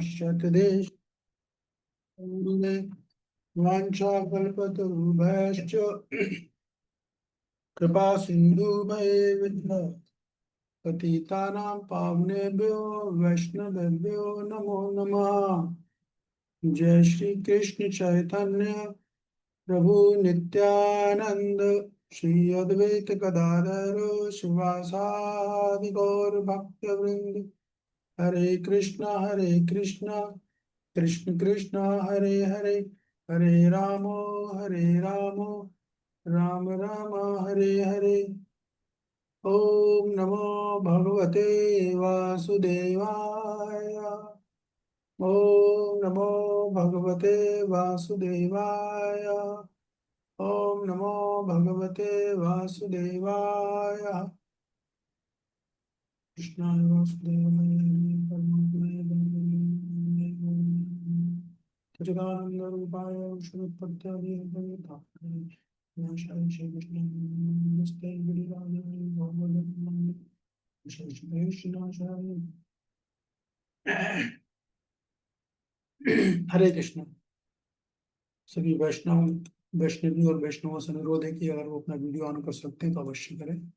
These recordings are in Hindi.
शतदेश वाञ्छाकल्पतरुभ्यश्च कृपा सिन्धुभैव पतितानां पावनेभ्यो वैष्णवेभ्यो नमो नमः। जय श्री कृष्ण चैतन्य प्रभु नित्यानंद श्री अद्वैत गदाधर शिवासादि गौर भक्त वृंद। हरे कृष्णा कृष्ण कृष्ण हरे हरे, हरे राम राम राम हरे हरे। ओम नमो भगवते वासुदेवाय। ओम नमो भगवते वासुदेवाय। ओम नमो भगवते वासुदेवाय। कृष्णाय वासुदेवाय परमात्मने सच्चिदानंद रूपाय विष्णुपत्यादि विनाशाय श्री कृष्ण नमस्ते गिरिराज भगवते विनाशाय। हरे कृष्ण। सभी वैष्णवी और वैष्णवों से अनुरोध है कि अगर वो अपना वीडियो ऑन कर सकते हैं तो अवश्य करें।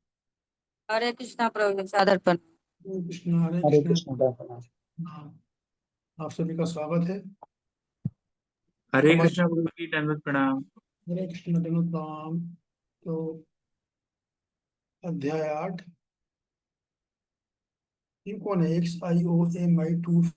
हरे कृष्णा प्रभु जी, सादर प्रणाम। हरे हरे कृष्ण। कृष्ण। हाँ, आप सभी का स्वागत है। हरे कृष्णा गुरु जी, दंडवत प्रणाम। हरे कृष्ण धनुर्धाम। तो अध्याय 8। ये कौन है? XIOMI2।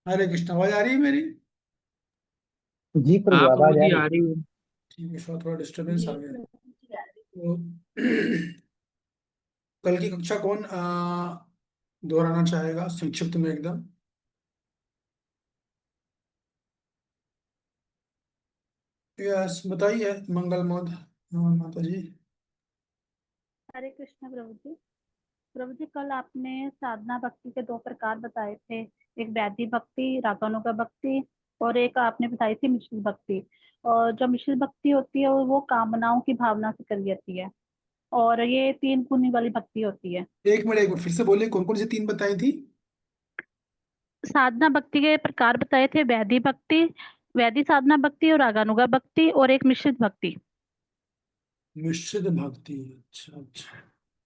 हरे कृष्ण। आवाज आ रही है मेरी? जी प्रभु, हाँ प्रभु आवाज आ जी, रही आ है। रही है। ठीक है, थोड़ा डिस्टर्बेंस आ गया। तो कल की कक्षा कौन दोहराना चाहेगा संक्षिप्त में एकदम? यस, बताइए मंगल मोद माता जी। हरे कृष्ण प्रभु जी। प्रभु जी, कल आपने साधना भक्ति के 2 प्रकार बताए थे। एक वैदिक भक्ति, रागानुगा भक्ति, और एक आपने बताई थी मिश्रित भक्ति। और जो मिश्रित भक्ति होती है वो कामनाओं की भावना से करी जाती है, और ये 3 गुनी वाली भक्ति होती है। एक मिनट फिर से बोलिए, कौन कौन सी 3 बताई थी? साधना भक्ति के प्रकार बताए थे, वैदिक भक्ति, वैदिक साधना भक्ति, और रागानुगा भक्ति, और एक मिश्रित भक्ति। मिश्रित भक्ति, अच्छा अच्छा।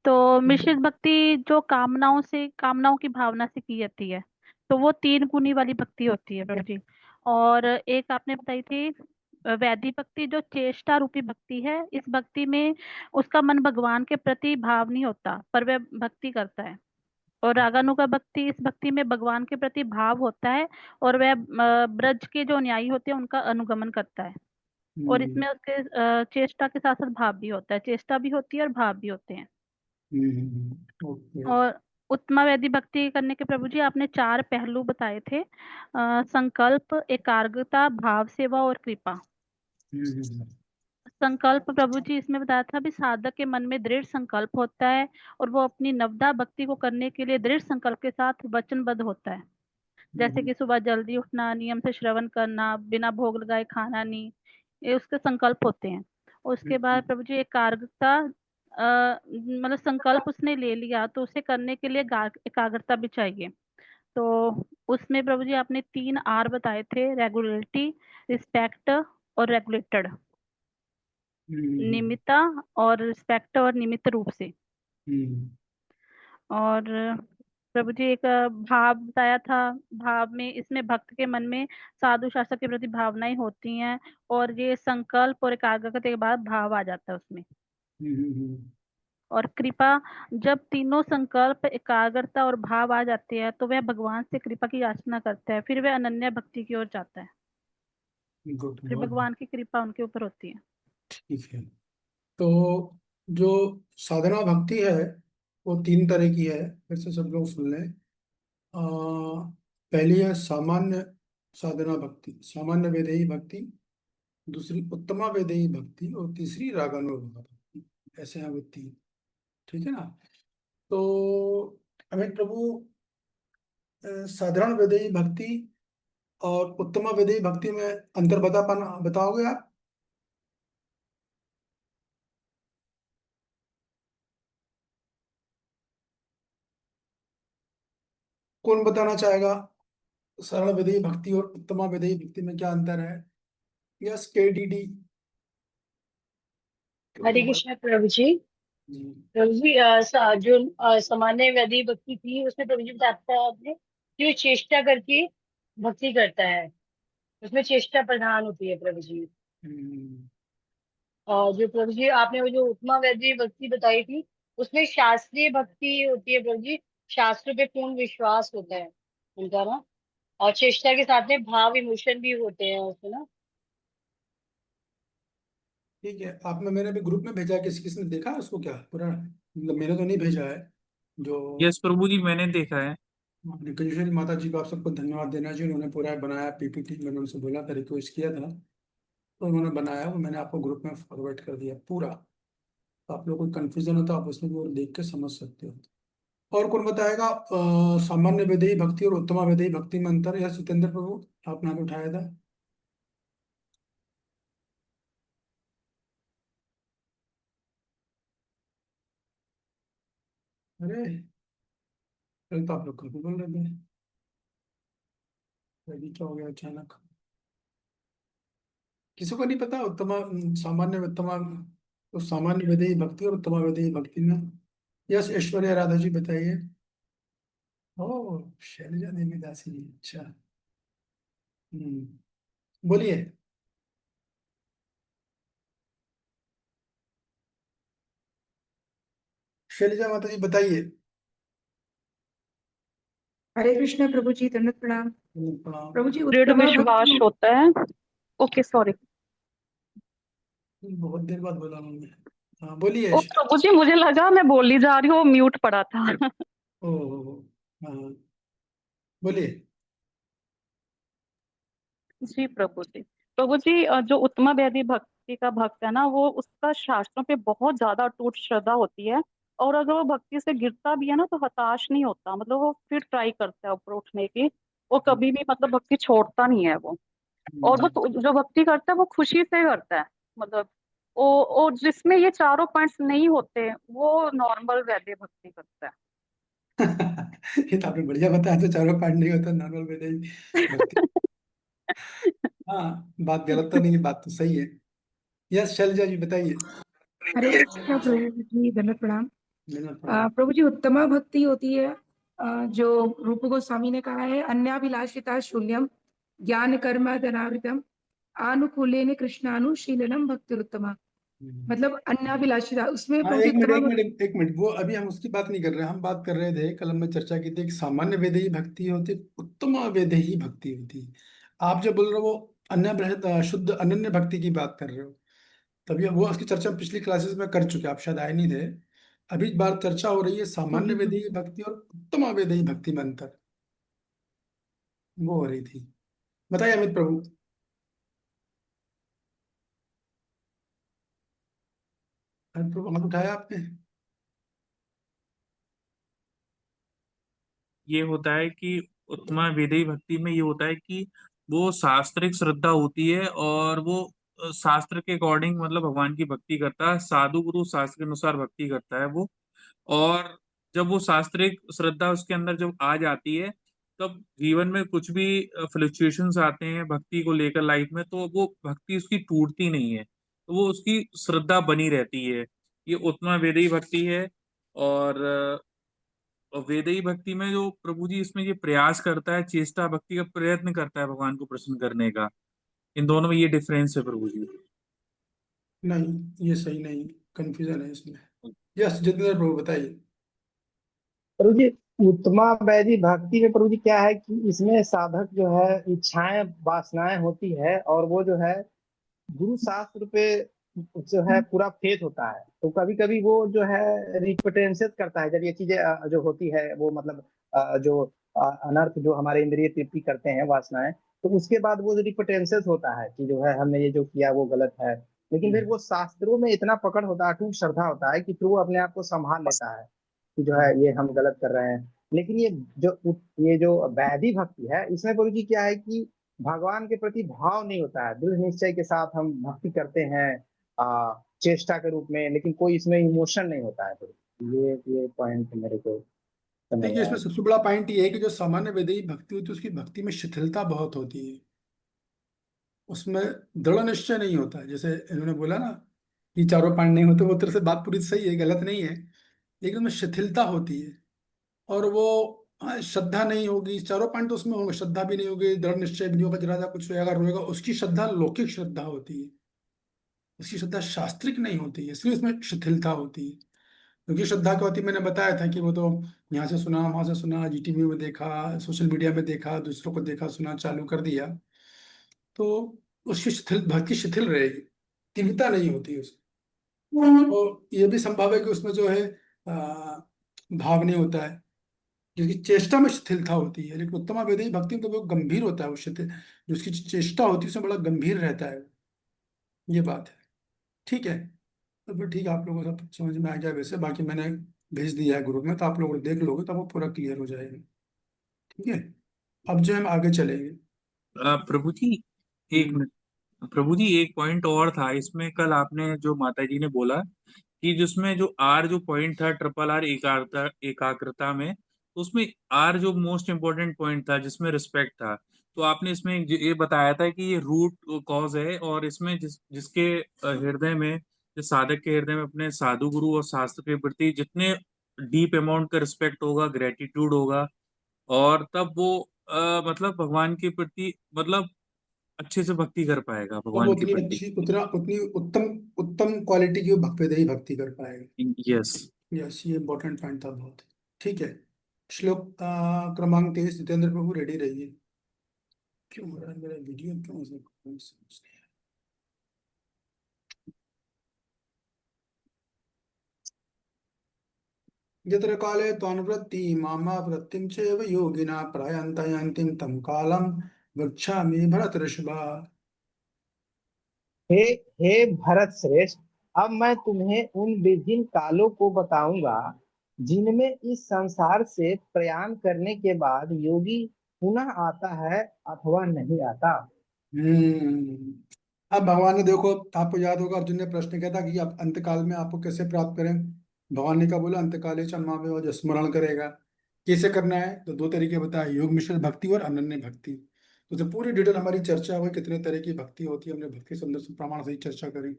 तो मिश्रित भक्ति जो कामनाओं की भावना से की जाती है, तो वो 3 गुनी वाली भक्ति होती है प्रभु जी। और एक आपने बताई थी वैदिक भक्ति, जो चेष्टा रूपी भक्ति है। इस भक्ति में उसका मन भगवान के प्रति भाव नहीं होता, पर वह भक्ति करता है। और रागानुगा भक्ति, इस भक्ति में भगवान के प्रति भाव होता है, और वह ब्रज के जो न्यायी होते हैं उनका अनुगमन करता है। और इसमें उसके चेष्टा के साथ साथ भाव भी होता है, चेष्टा भी होती है और भाव भी होते हैं। ओके। और उत्तमा वैदिक भक्ति करने के प्रभु जी आपने 4 पहलू बताए थे, संकल्प, एकाग्रता, भाव सेवा और कृपा। संकल्प प्रभु जी इसमें बताया था भी साधक के मन में दृढ़ संकल्प होता है, और वो अपनी नवदा भक्ति को करने के लिए दृढ़ संकल्प के साथ वचनबद्ध होता है। जैसे कि सुबह जल्दी उठना, नियम से श्रवण करना, बिना भोग लगाए खाना नहीं, ये उसके संकल्प होते हैं। उसके बाद प्रभु जी एकाग्रता, मतलब संकल्प उसने ले लिया तो उसे करने के लिए एकाग्रता भी चाहिए। तो उसमें प्रभु जी आपने 3 आर बताए थे, रेगुलरिटी, रिस्पेक्ट और रेगुलेटेड। निमित्ता और रिस्पेक्ट और निमित्त रूप से। हम्म, और प्रभु जी एक भाव बताया था। भाव में इसमें भक्त के मन में साधु शासक के प्रति भावनाएं होती हैं, और ये संकल्प और एकाग्रता के बाद भाव आ जाता है उसमें। और कृपा, जब तीनों संकल्प, एकाग्रता और भाव आ जाते हैं तो वह भगवान से कृपा की याचना करता है, फिर वह अनन्य भक्ति की ओर जाता है। गुड, फिर बहुत भगवान की कृपा उनके ऊपर होती है। ठीक है। तो जो साधना भक्ति है वो तीन तरह की है, फिर से सब लोग सुन लें। आ, पहली है सामान्य साधना भक्ति, सामान्य वैदेही भक्ति। दूसरी उत्तमा वैदेही भक्ति, और तीसरी रागानुगा भक्ति। ऐसे हैं वो तीन। ठीक है ना। तो अमित प्रभु, साधारण वैदेही भक्ति और उत्तमा वैदेही भक्ति में अंतर बताओगे आप? कौन बताना चाहेगा? सरल वैदेही भक्ति और उत्तमा वैदेही भक्ति में क्या अंतर है? Yes, KDD। हरे कृष्ण प्रभु जी। जी। प्रभु जी जो सामान्य वैदिक भक्ति थी उसमें प्रभु जी बताया आपने कि वो चेष्टा करके भक्ति करता है, उसमें चेष्टा प्रधान होती है प्रभु जी। हम्म, और जो प्रभु जी आपने वो जो उपमा वैदिक भक्ति बताई थी उसमें शास्त्रीय भक्ति होती है प्रभु जी, शास्त्रों पे पूर्ण विश्वास होता है उनका ना, और चेष्टा के साथ में भाव इमोशन भी होते हैं उसमें ना। ठीक है। आपने मैंने भी ग्रुप में भेजा है, किसी किसी ने देखा है उसको क्या पूरा? मतलब मैंने तो नहीं भेजा है। जो यस प्रभु जी, मैंने देखा है। निकुंजेश्वरी माता जी को आप सबको धन्यवाद देना चाहिए, उन्होंने पूरा बनाया PPT। मैंने उनसे बोला था, रिक्वेस्ट किया था, तो उन्होंने बनाया, वो मैंने आपको ग्रुप में फॉरवर्ड कर दिया पूरा। तो आप लोग को कंफ्यूजन हो तो आप उसमें भी और देख के समझ सकते हो। और कौन बताएगा सामान्य वैदेही भक्ति और उत्तमा वैदेही भक्ति में अंतर? या जितेंद्र प्रभु, आपने हाथ उठाया था। अरे, कल तो आप लोग कल भी बोल रहे थे, अभी क्या हो गया अचानक? किसी को नहीं पता उत्तमा सामान्य उत्तमा, तो सामान्य वैदेही भक्ति और उत्तमा वैदेही भक्ति में? यस, ऐश्वर्या राधा जी बताइए। ओ, शैलजा देवी दासी जी, अच्छा। बोलिए। शैलजा माता जी बताइए। हरे कृष्ण प्रभु जी, दंडवत प्रणाम। प्रणाम। प्रभु जी, दृढ़ उत्तमा विश्वास भक्ति। होता है। Okay, sorry. बहुत देर बाद बोला मैंने। हाँ, बोलिए। ओ प्रभु जी, मुझे लगा मैं बोली जा रही हूँ, म्यूट पड़ा था। ओ, हाँ, बोलिए। जी प्रभु जी। प्रभु जी, जो उत्तमा वैदिक भक्ति का भक्त है ना, वो उसका शास्त्रों पे बहुत ज्यादा अटूट श्रद्धा होती है। और अगर वो भक्ति से गिरता भी है ना तो हताश नहीं होता, मतलब वो फिर ट्राई करता है ऊपर उठने की। वो कभी भी मतलब भक्ति छोड़ता नहीं है वो। और वो जो भक्ति करता है वो खुशी से करता है, मतलब वो, और जिसमें ये चारों पॉइंट्स नहीं होते वो नॉर्मल वैदिक भक्ति करता है। ये तो आपने बढ़िया बताया, तो चारों पार्ट नहीं होता नॉर्मल वैदेही भक्ति। हाँ, बात गलत तो नहीं, बात तो सही है। यस, शैलजा जी बताइए। हरे कृष्ण प्रभु जी, दंडवत प्रणाम। प्रणाम। प्रभु जी, उत्तमा भक्ति होती है जो रूप गोस्वामी ने कहा है, अन्याभिलाषिता शून्यम ज्ञान कर्म धनावृतम आनुकूल्येन कृष्णानुशीलनम भक्ति उत्तमा। मतलब अन्याभिलाषिता, उसमें हाँ, प्रभु जी एक मिनट उत्तमा एक भक्ति। मिनट एक मिनट, वो अभी हम उसकी बात नहीं कर रहे हैं। हम बात कर रहे थे, कल हमने चर्चा की थी कि सामान्य वैदेही भक्ति होती, उत्तम वैदेही भक्ति होती। आप जो बोल रहे हो वो शुद्ध अनन्य भक्ति की बात कर रहे हो। तभी वो उसकी चर्चा पिछली क्लासेस में कर चुके हैं, आप शायद आए नहीं थे। अभी बात चर्चा हो रही है सामान्य वैदेही भक्ति और उत्तम वैदेही भक्ति में अंतर, वो हो रही थी। बताइए अमित प्रभु। अमित प्रभु, हाथ उठाया आपने? ये होता है कि उत्तमा वैदेही भक्ति में ये होता है कि वो शास्त्रिक श्रद्धा होती है, और वो शास्त्र के अकॉर्डिंग मतलब भगवान की भक्ति करता है, साधु गुरु शास्त्र के अनुसार भक्ति करता है वो। और जब वो शास्त्रिक श्रद्धा उसके अंदर जब आ जाती है, तब जीवन में कुछ भी फ्लक्चुएशंस आते हैं भक्ति को लेकर लाइफ में, तो वो भक्ति उसकी टूटती नहीं है। तो वो उसकी श्रद्धा बनी रहती है। ये उत्तमा वेदेही भक्ति है। और वेदेही भक्ति में जो प्रभु जी इसमें ये प्रयास करता है, चेष्टा भक्ति का प्रयत्न करता है भगवान को प्रसन्न करने का। इन दोनों में ये डिफरेंस है प्रभु जी। नहीं, ये सही नहीं, कंफ्यूजन है इसमें। यस जितेंद्र प्रभु बताइए। प्रभु जी, उत्तमा वैधि भक्ति में प्रभु जी क्या है कि इसमें साधक जो है इच्छाएं वासनाएं होती है, और वो जो है गुरु शास्त्र पे जो है पूरा फेथ होता है। तो कभी कभी वो जो है रिपटेंसेस करता है जब ये चीजें जो होती है, वो मतलब जो अनर्थ जो हमारे इंद्रिय तृप्ति करते हैं वासनाएं, तो उसके बाद वो रिपटेंसेस होता है कि जो है हमने ये जो किया वो गलत है। लेकिन फिर वो शास्त्रों में इतना पकड़ होता है, अटूट श्रद्धा होता है कि फिर वो अपने आप को संभाल लेता है कि जो है ये हम गलत कर रहे हैं। लेकिन ये जो वैधि भक्ति है, इसमें गुरु जी क्या है कि भगवान के प्रति भाव नहीं होता है, दृढ़ निश्चय के साथ हम भक्ति करते हैं चेष्टा के रूप में, लेकिन कोई इसमें इमोशन नहीं होता है। तो ये पॉइंट मेरे को समझ देखिए, आया। इसमें सबसे बड़ा पॉइंट ये है कि जो सामान्य वैदेही भक्ति होती है उसकी भक्ति में शिथिलता बहुत होती है, उसमें दृढ़ निश्चय नहीं होता है। जैसे इन्होंने बोला ना कि चारों पॉइंट नहीं होते, वो तरह से बात पूरी सही है, गलत नहीं है, लेकिन उसमें शिथिलता होती है। और वो श्रद्धा नहीं होगी, चारों पॉइंट तो उसमें होंगे, श्रद्धा भी नहीं होगी, दृढ़ निश्चय भी नहीं होगा, जरा सा कुछ होगा रोएगा, उसकी श्रद्धा लौकिक श्रद्धा होती है, उसकी श्रद्धा शास्त्रिक नहीं होती है, इसलिए उसमें शिथिलता होती है। क्योंकि श्रद्धा क्या होती है, मैंने बताया था कि वो तो यहाँ से सुना, वहां से सुना, जीटीवी में देखा, सोशल मीडिया में देखा, दूसरों को देखा, सुना, चालू कर दिया, तो उसकी शिथिल भक्ति शिथिल रहेगी, तीव्रता नहीं होती है उसमें। और ये भी संभव है कि उसमें जो है भाव नहीं होता है, क्योंकि चेष्टा में शिथिलता होती है। लेकिन उत्तमा वेदेही भक्ति में तो वो गंभीर होता है, वो शिथिल जो उसकी चेष्टा होती है उसमें बड़ा गंभीर रहता है। ये बात है। ठीक है, तो फिर ठीक है, आप लोगों को सब समझ में आ गया। वैसे बाकी मैंने भेज दिया है ग्रुप में, तो आप लोग देख लोगे तो वो पूरा क्लियर हो जाएगा। ठीक है, अब जो हम आगे चलेंगे। प्रभु जी एक मिनट। प्रभु जी एक पॉइंट और था इसमें, कल आपने जो माता जी ने बोला कि जिसमें जो आर जो पॉइंट था, ट्रिपल आर एकाग्रता, एकाग्रता में, उसमें आर जो मोस्ट इम्पोर्टेंट पॉइंट था जिसमें रिस्पेक्ट था। तो आपने इसमें ये बताया था कि ये रूट कॉज है, और इसमें जिसके हृदय में, जिस साधक के हृदय में अपने साधु गुरु और शास्त्र के प्रति जितने डीप अमाउंट का रिस्पेक्ट होगा, ग्रेटिट्यूड होगा, और तब वो मतलब भगवान के प्रति मतलब अच्छे से भक्ति कर पाएगा और वो भगवान के उतनी प्रति। अच्छी, उतनी उत्तम उत्तम क्वालिटी की वो वेदेही भक्ति कर पाएगा। यस। यस, ये इंपॉर्टेंट पॉइंट था बहुत। ठीक है, श्लोक क्रमांक 23, जितेंद्र प्रभु रेडी रहिए। क्यों हो रहा है मेरा वीडियो, क्यों ऐसा समझ नहीं आ रहा। यत्र काले त्वानुवृत्ति मामा वृत्तिं चैव योगिना प्रयान्ति तं कालं गच्छामि भरत ऋषभ। हे हे भरत श्रेष्ठ, अब मैं तुम्हें उन विभिन्न कालों को बताऊंगा जिनमें इस संसार से प्रयाण करने के बाद योगी पुनः आता है अथवा नहीं आता। हम्म। अब भगवान ने देखो, आपको याद होगा अर्जुन ने प्रश्न किया था कि आप अंतकाल में आपको कैसे प्राप्त करें। भगवान ने क्या बोला, अंतकाले चन्मावे और जो स्मरण करेगा। कैसे करना है, तो दो तरीके बताए, योग मिश्रित भक्ति और अनन्य भक्ति। तो जो पूरी डिटेल हमारी चर्चा हुई, कितने तरह की भक्ति होती है, हमने भक्ति संदर्भ से प्रमाण से ही चर्चा करी।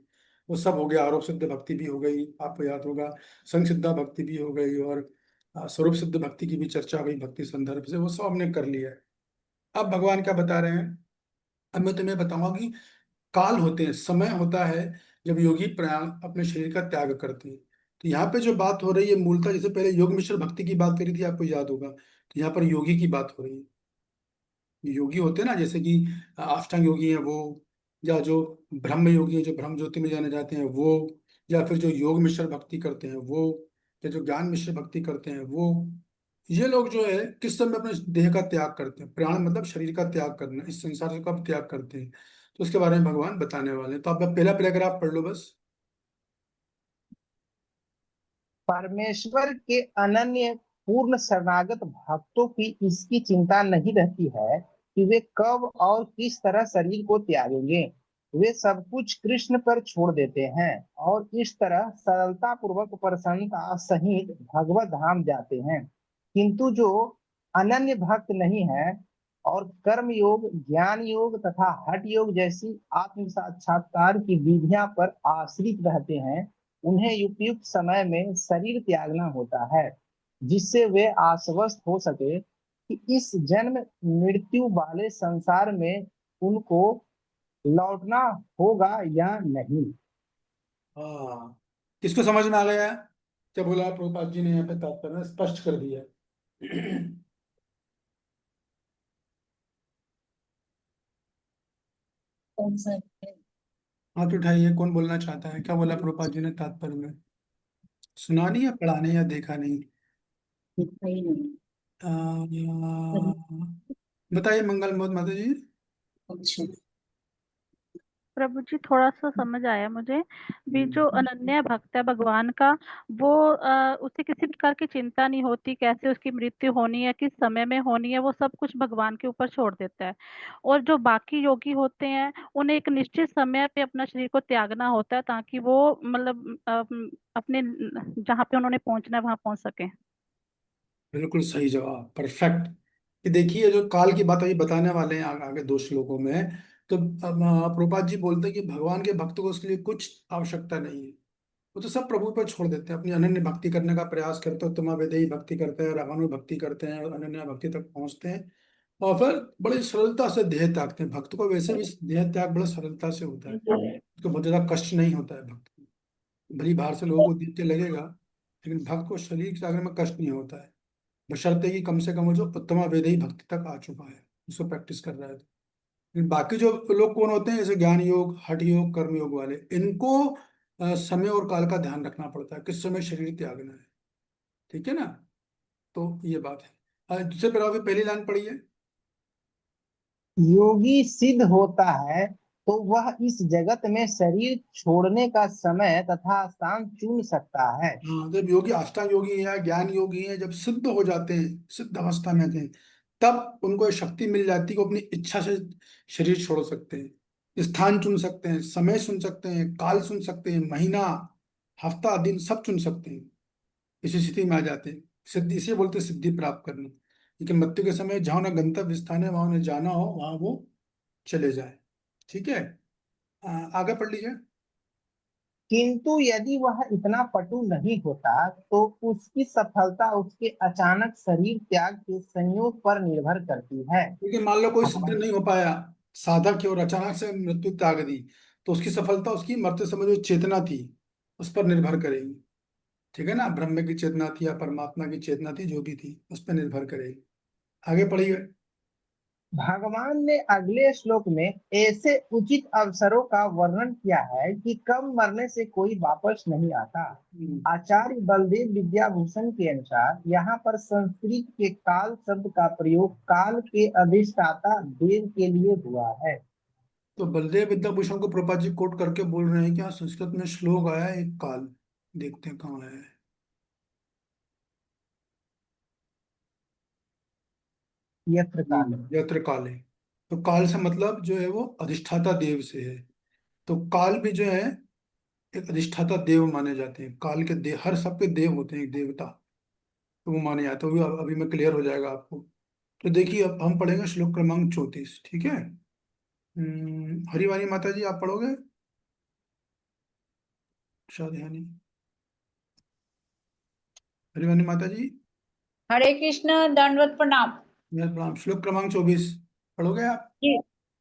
वो सब हो गया, आरोप सिद्ध भक्ति भी हो गई, आपको याद होगा, संग सिद्धा भक्ति भी हो गई, और स्वरूप सिद्ध भक्ति की भी चर्चा हुई भक्ति संदर्भ से, वो सब हमने कर लिया है। अब भगवान क्या बता रहे हैं, अब मैं तुम्हें बताऊंगा कि काल होते हैं, समय होता है जब योगी प्राण अपने शरीर का त्याग करते हैं। तो यहाँ पे जो बात हो रही है मूलतः, जैसे पहले योग मिश्र भक्ति की बात करी थी, आपको याद होगा, तो यहाँ पर योगी की बात हो रही है। योगी होते हैं ना, जैसे कि अष्टांग योगी हैं वो, या जो ब्रह्म योगी हैं जो ब्रह्म ज्योति में जाने जाते हैं वो, या फिर जो योग मिश्र भक्ति करते हैं वो, या जो ज्ञान मिश्र भक्ति करते हैं वो, ये लोग जो है किस समय अपने देह का त्याग करते हैं, प्राण मतलब शरीर का त्याग करना, इस संसार से कब त्याग करते हैं, तो उसके बारे में भगवान बताने वाले हैं। तो आप पहला पैराग्राफ पढ़ लो बस। परमेश्वर के अनन्य पूर्ण शरणागत भक्तों की इसकी चिंता नहीं रहती है कि वे कब और किस तरह शरीर को त्यागेंगे। वे सब कुछ कृष्ण पर छोड़ देते हैं और इस तरह सरलता पूर्वक प्रसन्नता सहित भगवत धाम जाते हैं। किंतु जो अनन्य भक्त नहीं है, और कर्म योग, ज्ञान योग तथा हठ योग जैसी आत्म साक्षात्कार की विधियां पर आश्रित रहते हैं, उन्हें उपयुक्त समय में शरीर त्यागना होता है, जिससे वे आश्वस्त हो सके कि इस जन्म मृत्यु वाले संसार में उनको लौटना होगा या नहीं। हाँ, किसको समझ में आ गया है? क्या बोला प्रभुपाद जी ने यहाँ पे तात्पर्य में स्पष्ट कर दिया है। कौन सा? हाथ उठाइए, कौन बोलना चाहता है? क्या बोला प्रभुपाद जी ने तात्पर्य में? सुना नहीं या पढ़ा नहीं या देखा नहीं? दिखाई नहीं। बताइए मंगल मोहन माता जी। अच्छा। प्रभु जी थोड़ा सा समझ आया मुझे भी। जो अनन्य भक्त है भगवान का, वो उसे किसी प्रकार की चिंता नहीं होती कैसे उसकी मृत्यु होनी है, किस समय में होनी है, वो सब कुछ भगवान के ऊपर छोड़ देता है। और जो बाकी योगी होते हैं, उन्हें एक निश्चित समय पे अपना शरीर को त्यागना होता है, ताकि वो मतलब अपने जहाँ पे उन्होंने पहुंचना है वहां पहुंच सके। बिल्कुल सही जवाब, परफेक्ट। कि देखिए, जो काल की बात अभी बताने वाले हैं आगे दो श्लोकों में, तो प्रभुपाद जी बोलते हैं कि भगवान के भक्त को उसके लिए कुछ आवश्यकता नहीं है। वो तो सब प्रभु पर छोड़ देते हैं, अपनी अनन्य भक्ति करने का प्रयास करते हैं, उत्तमा वेदेही भक्ति करते हैं, रागानु भक्ति करते हैं और अनन्य भक्ति तक पहुंचते हैं। और फिर बड़ी सरलता से देह त्यागते हैं। भक्त को वैसे भी देह त्याग बड़ी सरलता से होता है, उसको बहुत ज्यादा कष्ट नहीं होता है भक्त को। भली बाहर से लोगों को देख के लगेगा, लेकिन भक्त को शरीर त्यागने में कष्ट नहीं होता है, बशर्ते कि कम से कम वो जो उत्तमा वेदेही भक्ति तक आ चुका है, उसको प्रैक्टिस कर रहा है। लेकिन बाकी जो लोग कौन होते हैं, जैसे ज्ञान योग, हठ योग, कर्म योग वाले, इनको समय और काल का ध्यान रखना पड़ता है, किस समय शरीर त्यागना है। ठीक है ना? तो ये बात है। दूसरे प्रकार की पहली लाइन पढ़िए। योगी सिद्ध होता है तो वह इस जगत में शरीर छोड़ने का समय तथा स्थान चुन सकता है। हाँ, जब योगी अष्टांग योगी या ज्ञान योगी हैं, जब सिद्ध हो जाते हैं, सिद्ध अवस्था में थे, तब उनको ये शक्ति मिल जाती है कि वो अपनी इच्छा से शरीर छोड़ सकते हैं, स्थान चुन सकते हैं, समय चुन सकते हैं, काल चुन सकते हैं, महीना, हफ्ता, दिन सब चुन सकते हैं। इसी स्थिति में आ जाते हैं। सिद्धि इसे बोलते हैं सिद्धि प्राप्त करना। लेकिन मृत्यु के समय जहाँ ना गंतव्य स्थान है, वहां उन्हें जाना हो, वहां वो चले जाए। ठीक है? आगे पढ़ लीजिए। किंतु यदि वह इतना पटु नहीं होता तो उसकी सफलता उसके अचानक शरीर त्याग के संयोग पर निर्भर करती है। क्योंकि मान लो कोई सिद्ध नहीं हो पाया, साधक है, और अचानक से मृत्यु त्याग दी, तो उसकी सफलता उसकी मरते समय जो चेतना थी उस पर निर्भर करेगी। ठीक है ना? ब्रह्म की चेतना थी या परमात्मा की चेतना थी, जो भी थी उस पर निर्भर करेगी। आगे पढ़िए। भगवान ने अगले श्लोक में ऐसे उचित अवसरों का वर्णन किया है कि कम मरने से कोई वापस नहीं आता। आचार्य बलदेव विद्याभूषण के अनुसार यहाँ पर संस्कृत के काल शब्द का प्रयोग काल के अधिष्ठाता देव के लिए हुआ है। तो बलदेव विद्याभूषण को प्रभुपाद जी कोट करके बोल रहे हैं कि हाँ, संस्कृत में श्लोक आया है एक काल। देखते हैं कहाँ आया है। यत्र काल। यत्र काले। तो काल से मतलब जो है वो अधिष्ठाता देव से है। तो काल भी जो है एक अधिष्ठाता देव माने जाते हैं। काल के देव, हर सबके देव होते हैं, एक देवता, तो वो माने जाते हैं। वो भी अभी में क्लियर हो जाएगा आपको। तो देखिए, अब हम पढ़ेंगे श्लोक क्रमांक 34। ठीक है? हरिवाणी माता जी, आप पढ़ोगे? शायद है नहीं। हरिवाणी माता जी, हरे कृष्ण, दंडवत प्रणाम। मेरा प्रणाम। श्लोक क्रमांक 24 पढ़ोगे आप? जी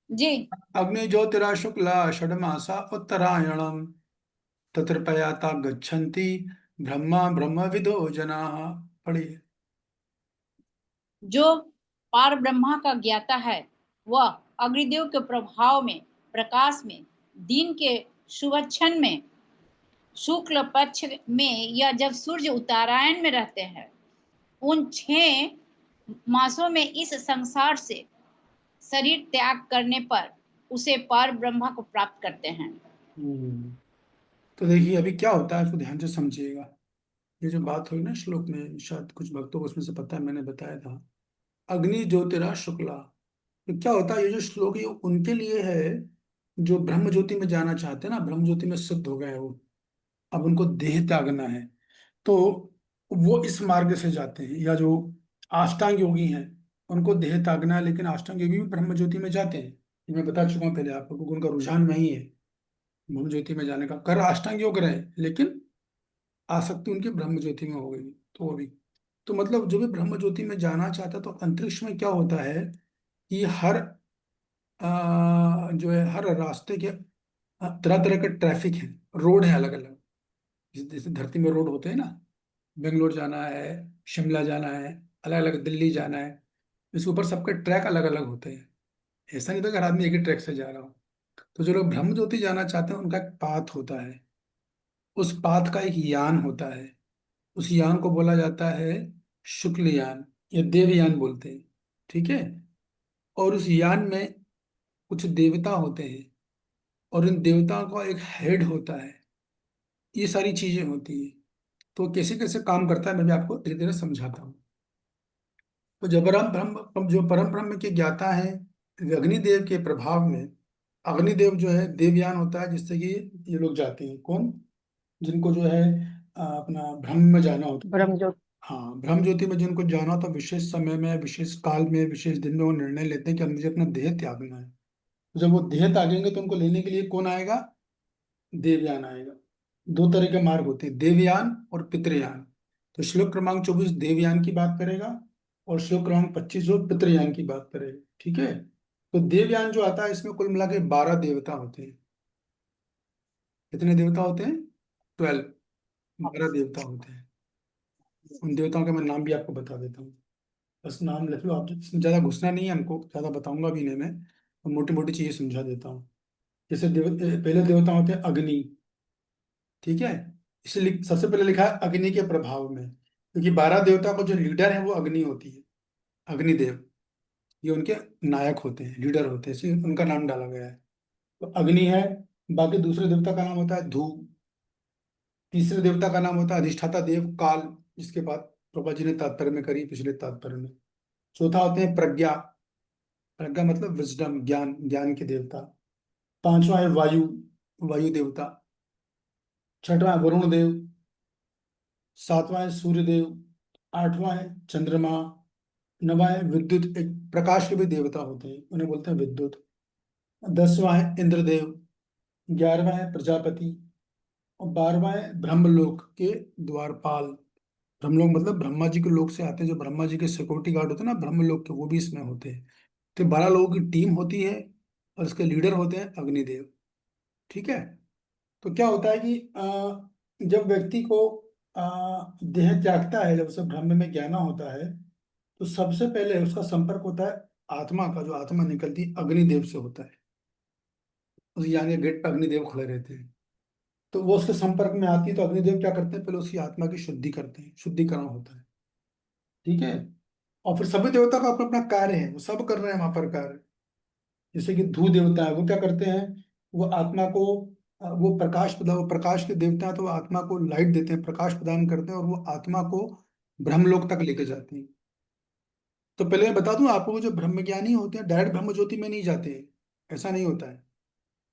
जी। अग्नि ज्योतिरा शुक्ला षडमासा उत्तरायणम तत्र प्रयाता गच्छन्ति ब्रह्मा ब्रह्म विदो जना। पढ़िए। जो पार ब्रह्मा का ज्ञाता है, वह अग्निदेव के प्रभाव में, प्रकाश में, दिन के शुभक्षण में, शुक्ल पक्ष में, या जब सूर्य उत्तरायण में रहते हैं, उन 6 मासों में इस संसार से शरीर त्याग करने पर उसे पार ब्रह्मा को प्राप्त करते हैं। तो देखिए, अभी क्या होता है, इसको ध्यान से समझिएगा। ये जो बात हुई ना श्लोक में, शायद कुछ भक्तों को उसमें से पता है, मैंने बताया था। अग्नि ज्योतिरा शुक्ला, तो क्या होता है, ये जो श्लोक है ये उनके लिए है जो ब्रह्म ज्योति में जाना चाहते हैं ना, ब्रह्म ज्योति में सिद्ध हो गए वो, अब उनको देह त्यागना है। तो वो इस मार्ग से जाते हैं, या जो अष्टांग योगी हैं, उनको देह त्यागना है, लेकिन अष्टांग योगी भी ब्रह्म ज्योति में जाते हैं। ये मैं बता चुका हूँ पहले आपको, क्योंकि उनका रुझान वही है ब्रह्म ज्योति में जाने का। कर अष्टांग योग रहे, लेकिन आसक्ति उनकी ब्रह्म ज्योति में हो गई, तो वो भी। तो मतलब जो भी ब्रह्म ज्योति में जाना चाहता है, तो अंतरिक्ष में क्या होता है कि हर जो है हर रास्ते के तरह तरह के ट्रैफिक है, रोड है अलग अलग। जैसे धरती में रोड होते हैं ना, बेंगलोर जाना है, शिमला जाना है, अलग अलग दिल्ली जाना है, इसके ऊपर सबके ट्रैक अलग अलग होते हैं। ऐसा नहीं था कि हर आदमी एक ही ट्रैक से जा रहा हो। तो जो लोग ब्रह्म ज्योति जाना चाहते हैं, उनका एक पाथ होता है, उस पाथ का एक यान होता है। उस यान को बोला जाता है शुक्ल यान या देवयान बोलते हैं। ठीक है। और उस यान में कुछ देवता होते हैं, और इन देवताओं का एक हेड होता है। ये सारी चीजें होती हैं। तो कैसे कैसे काम करता है, मैं भी आपको धीरे धीरे समझाता हूँ। तो जब जो परम ब्रह्म के ज्ञाता है, अग्निदेव के प्रभाव में, अग्निदेव जो है देवयान होता है, जिससे कि ये लोग जाते हैं। कौन? जिनको जो है अपना ब्रह्म में जाना होता है। ब्रह्म ज्योति। हाँ, ब्रह्म ज्योति में जिनको जाना होता है, विशेष समय में, विशेष काल में, विशेष दिन में वो निर्णय लेते हैं कि अब मुझे अपना देह त्यागना है। तो जब वो देह त्यागेंगे, तो उनको लेने के लिए कौन आएगा? देवयान आएगा। दो तरह के मार्ग होते हैं, देवयान और पितृयान। तो श्लोक क्रमांक 24 देवयान की बात करेगा, और श्लोक क्रमांक 25 जो पितृयान की बात करेगा। ठीक है। तो देवयान जो आता है, इसमें कुल मिला के 12 देवता होते हैं। कितने देवता होते हैं? 12। 12 देवता होते हैं। उन देवताओं के मैं नाम भी आपको बता देता हूँ। बस नाम लिख लो आप, इसमें ज़्यादा घुसना नहीं है हमको, ज़्यादा बताऊंगा भी नहीं मैं, तो मोटी मोटी चीज़ें समझा देता हूँ। जैसे पहले देवता होते हैं अग्नि। ठीक है। इसलिए सबसे पहले लिखा है अग्नि के प्रभाव में, क्योंकि 12 देवता को जो लीडर है वो अग्नि होती है। अग्निदेव, ये उनके नायक होते हैं, लीडर होते हैं, इसलिए उनका नाम डाला गया है। तो अग्नि है। बाकी दूसरे देवता का नाम होता है धू। तीसरे देवता का नाम होता है अधिष्ठाता देव काल, जिसके बात प्रभा जी ने तात्पर्य में करी, पिछले तात्पर्य में। चौथा होते हैं प्रज्ञा। प्रज्ञा मतलब विजडम, ज्ञान, ज्ञान के देवता। पांचवा है वायु, वायु देवता। छठवां है वरुण देव। सातवां है सूर्य देव। आठवां है चंद्रमा। नवा है विद्युत, एक प्रकाश के भी देवता होते हैं, उन्हें बोलते हैं विद्युत। 10वां है इंद्रदेव। 11वां है प्रजापति। और 12वां है ब्रह्मलोक के द्वारपाल। ब्रह्मलोक मतलब ब्रह्मा जी के लोक से आते हैं, जो ब्रह्मा जी के सिक्योरिटी गार्ड होते हैं ना ब्रह्मलोक के, वो भी इसमें होते हैं। तो 12 लोगों की टीम होती है, और इसके लीडर होते हैं अग्निदेव। ठीक है। तो क्या होता है कि जब व्यक्ति को देह त्यागता है, जब उसे ब्रह्म में ज्ञान होता है, तो सबसे पहले उसका संपर्क होता है आत्मा का, जो आत्मा निकलती है अग्निदेव से होता है। उस यानी गेट पर अग्निदेव खड़े रहते हैं। तो वो उसके संपर्क में आती है, तो अग्निदेव क्या करते हैं, पहले उसकी आत्मा की शुद्धि करते हैं, शुद्धिकरण होता है। ठीक है। और फिर सभी देवता का अपना अपना कार्य है, वो सब कर रहे हैं वहां पर कार्य। जैसे कि धू देवता है, वो क्या करते हैं, वो आत्मा को वो प्रकाश प्रदान, वो प्रकाश के देवता हैं, तो वो आत्मा को लाइट देते हैं, प्रकाश प्रदान करते हैं, और वो आत्मा को ब्रह्मलोक तक लेके जाते हैं। तो पहले मैं बता दूं आपको, वो जो ब्रह्मज्ञानी होते हैं डायरेक्ट ब्रह्म ज्योति में नहीं जाते हैं, ऐसा नहीं होता है।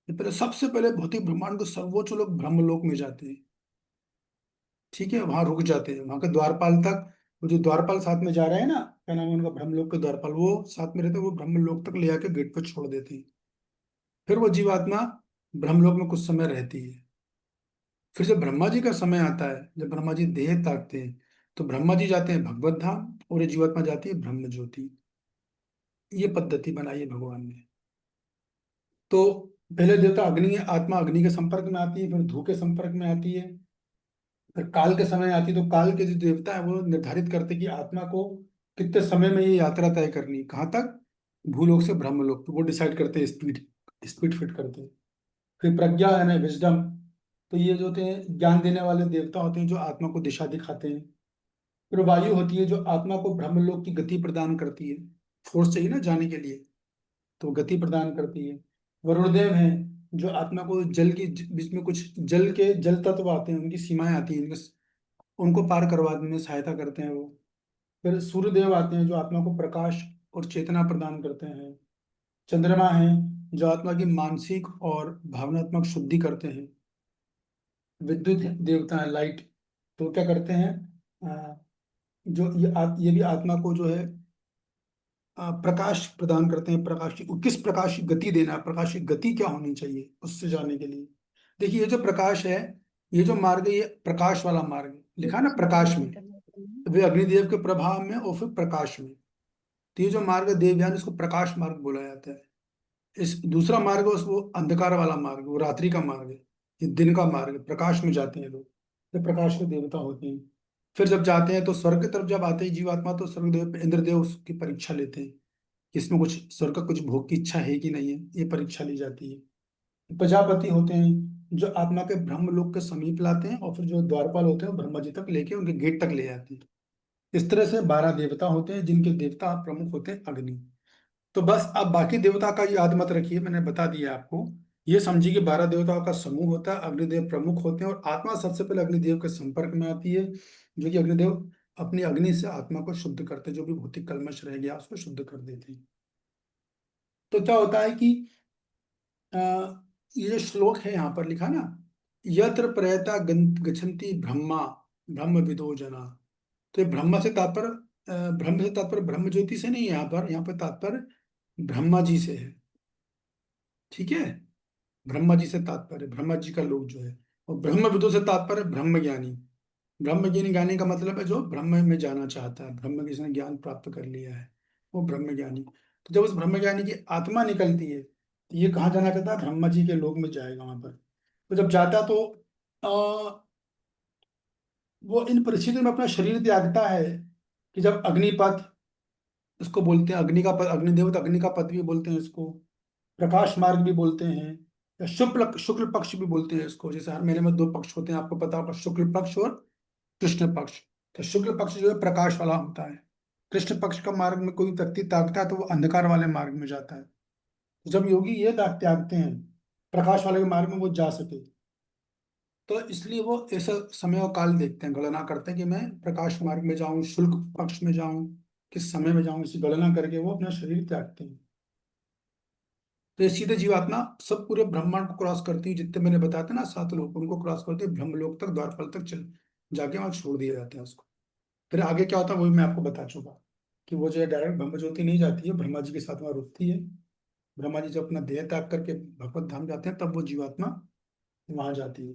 ये पहले सबसे पहले भौतिक ब्रह्मांड के सर्वोच्च लोग ब्रह्मलोक में जाते हैं। ठीक है, वहां रुक जाते हैं, वहां के द्वारपाल तक। वो जो द्वारपाल साथ में जा रहे हैं ना, क्या नाम है उनका, ब्रह्मलोक के द्वारपाल, वो साथ में रहते हैं, वो ब्रह्मलोक तक ले आके गेट पर छोड़ देते हैं। फिर वो जीवात्मा ब्रह्मलोक में कुछ समय रहती है। फिर जब ब्रह्मा जी का समय आता है, जब ब्रह्मा जी देह त्यागते हैं, तो ब्रह्मा जी जाते हैं भगवत धाम, और ये जीवात्मा जाती है ब्रह्म ज्योति। ये पद्धति बनाई है भगवान ने। तो पहले देवता अग्नि है, आत्मा अग्नि के संपर्क में आती है, फिर धू के संपर्क में आती है, फिर काल के समय आती है। तो काल के जो देवता है, वो निर्धारित करते हैं कि आत्मा को कितने समय में ये यात्रा तय करनी है, कहाँ तक, भूलोक से ब्रह्मलोक। तो वो डिसाइड करते हैं, स्पीड स्पीड फिट करते हैं। फिर प्रज्ञा है ना, विजडम। तो ये जो होते हैं ज्ञान देने वाले देवता होते हैं, जो आत्मा को दिशा दिखाते हैं। फिर वायु होती है, जो आत्मा को ब्रह्मलोक की गति प्रदान करती है। फोर्स चाहिए ना जाने के लिए, तो गति प्रदान करती है। वरुणदेव हैं, जो आत्मा को जल की बीच में कुछ जल के जल तत्व आते हैं, उनकी सीमाएं आती हैं, उनको पार करवाने में सहायता करते हैं वो। फिर सूर्यदेव आते हैं, जो आत्मा को प्रकाश और चेतना प्रदान करते हैं। चंद्रमा हैं, जो आत्मा की मानसिक और भावनात्मक शुद्धि करते हैं। विद्युत देवता है, लाइट। तो क्या करते हैं, जो ये भी आत्मा को जो है प्रकाश प्रदान करते हैं, प्रकाश की किस प्रकाश की गति देना है, प्रकाश की गति क्या होनी चाहिए उससे जाने के लिए। देखिए ये जो प्रकाश है, ये जो मार्ग है, ये प्रकाश वाला मार्ग है, लिखा है ना प्रकाश में, वे अग्निदेव के प्रभाव में और फिर प्रकाश में। तो ये जो मार्ग है देवयान, इसको प्रकाश मार्ग बोला जाता है। इस दूसरा मार्ग है उसको अंधकार वाला मार्ग, वो रात्रि का मार्ग है, ये दिन का मार्ग है, प्रकाश में जाते हैं लोग, तो प्रकाश के देवता होते हैं। फिर जब जाते हैं तो स्वर्ग की तरफ जब आते हैं जीवात्मा, तो स्वर्गदेव इंद्रदेव उसकी परीक्षा लेते हैं कि इसमें कुछ स्वर्ग का कुछ भोग की इच्छा है कि नहीं है, ये परीक्षा ली जाती है। प्रजापति होते हैं जो आत्मा के ब्रह्मलोक के समीप लाते हैं, और फिर जो द्वारपाल होते हैं वो ब्रह्मा जी तक लेके उनके गेट तक ले आते हैं। इस तरह से 12 देवता होते हैं, जिनके देवता प्रमुख होते हैं अग्नि। तो बस आप बाकी देवता का याद मत रखिए, मैंने बता दिया आपको। ये समझिए कि 12 देवताओं का समूह होता है, अग्निदेव प्रमुख होते हैं, और आत्मा सबसे पहले अग्निदेव के संपर्क में आती है, जो कि अग्निदेव अपनी अग्नि से आत्मा को शुद्ध करते हैं, जो भी भौतिक कल्मश रह गया उसको शुद्ध कर देते हैं। तो क्या होता है कि अ, ये जो श्लोक है यहाँ पर लिखा ना, यत्र प्रयता गच्छन्ति ब्रह्मा ब्रह्म विदो जना। तो ये ब्रह्मा से तात्पर्य, ब्रह्म से तात्पर्य ब्रह्म ज्योति से नहीं है, यहाँ पर तात्पर्य ब्रह्मा जी से है, ठीक है। ब्रह्मा जी से तात्पर्य ब्रह्मा जी का लोक जो है, और ब्रह्म विदो से तात्पर्य ब्रह्म ज्ञानी। ब्रह्म ज्ञानी का मतलब है जो ब्रह्म में जाना चाहता है, ब्रह्म के जिसने ज्ञान प्राप्त कर लिया है, वो ब्रह्म ज्ञानी। तो जब उस ब्रह्म ज्ञानी की आत्मा निकलती है, तो ये कहाँ जाना चाहता है, ब्रह्मा जी के लोक में जाएगा वहां पर। तो जब जाता है तो वो इन परिस्थितियों में अपना शरीर त्यागता है, कि जब अग्निपथ, इसको बोलते हैं अग्नि का पद, अग्निदेवता अग्नि का पद भी बोलते हैं इसको, प्रकाश मार्ग भी बोलते हैं, या शुक्ल शुक्ल पक्ष भी बोलते हैं इसको। जैसे हर महीने में 2 पक्ष होते हैं, आपको पता होगा, शुक्ल पक्ष और कृष्ण पक्ष। तो शुक्ल पक्ष जो है प्रकाश वाला होता है, कृष्ण पक्ष का मार्ग में कोई व्यक्ति त्यागता है तो वो अंधकार वाले मार्ग में जाता है। तो जब योगी ये त्यागते हैं प्रकाश वाले के मार्ग में वो जा सके, तो इसलिए वो ऐसा समय और काल देखते हैं, गणना करते हैं कि मैं प्रकाश मार्ग में जाऊं, शुल्क पक्ष में जाऊं, किस समय में जाऊं, इसी गणना करके वो अपना शरीर त्यागते हैं। तो ये सीधे जीवात्मा सब पूरे ब्रह्मांड को क्रॉस करती है, जितने मैंने बताया था ना 7 लोग, उनको क्रॉस करते हैं, ब्रह्मलोक तक द्वारपाल तक चल जाके वहां छोड़ दिया जाता है उसको। फिर आगे क्या होता है वही मैं आपको बता चुका, कि वो जो है डायरेक्ट ब्रह्म ज्योति नहीं जाती है, ब्रह्मा जी के साथ वहां रुकती है। ब्रह्मा जी जब अपना देह त्याग करके भगवत धाम जाते हैं, तब वो जीवात्मा वहां जाती है,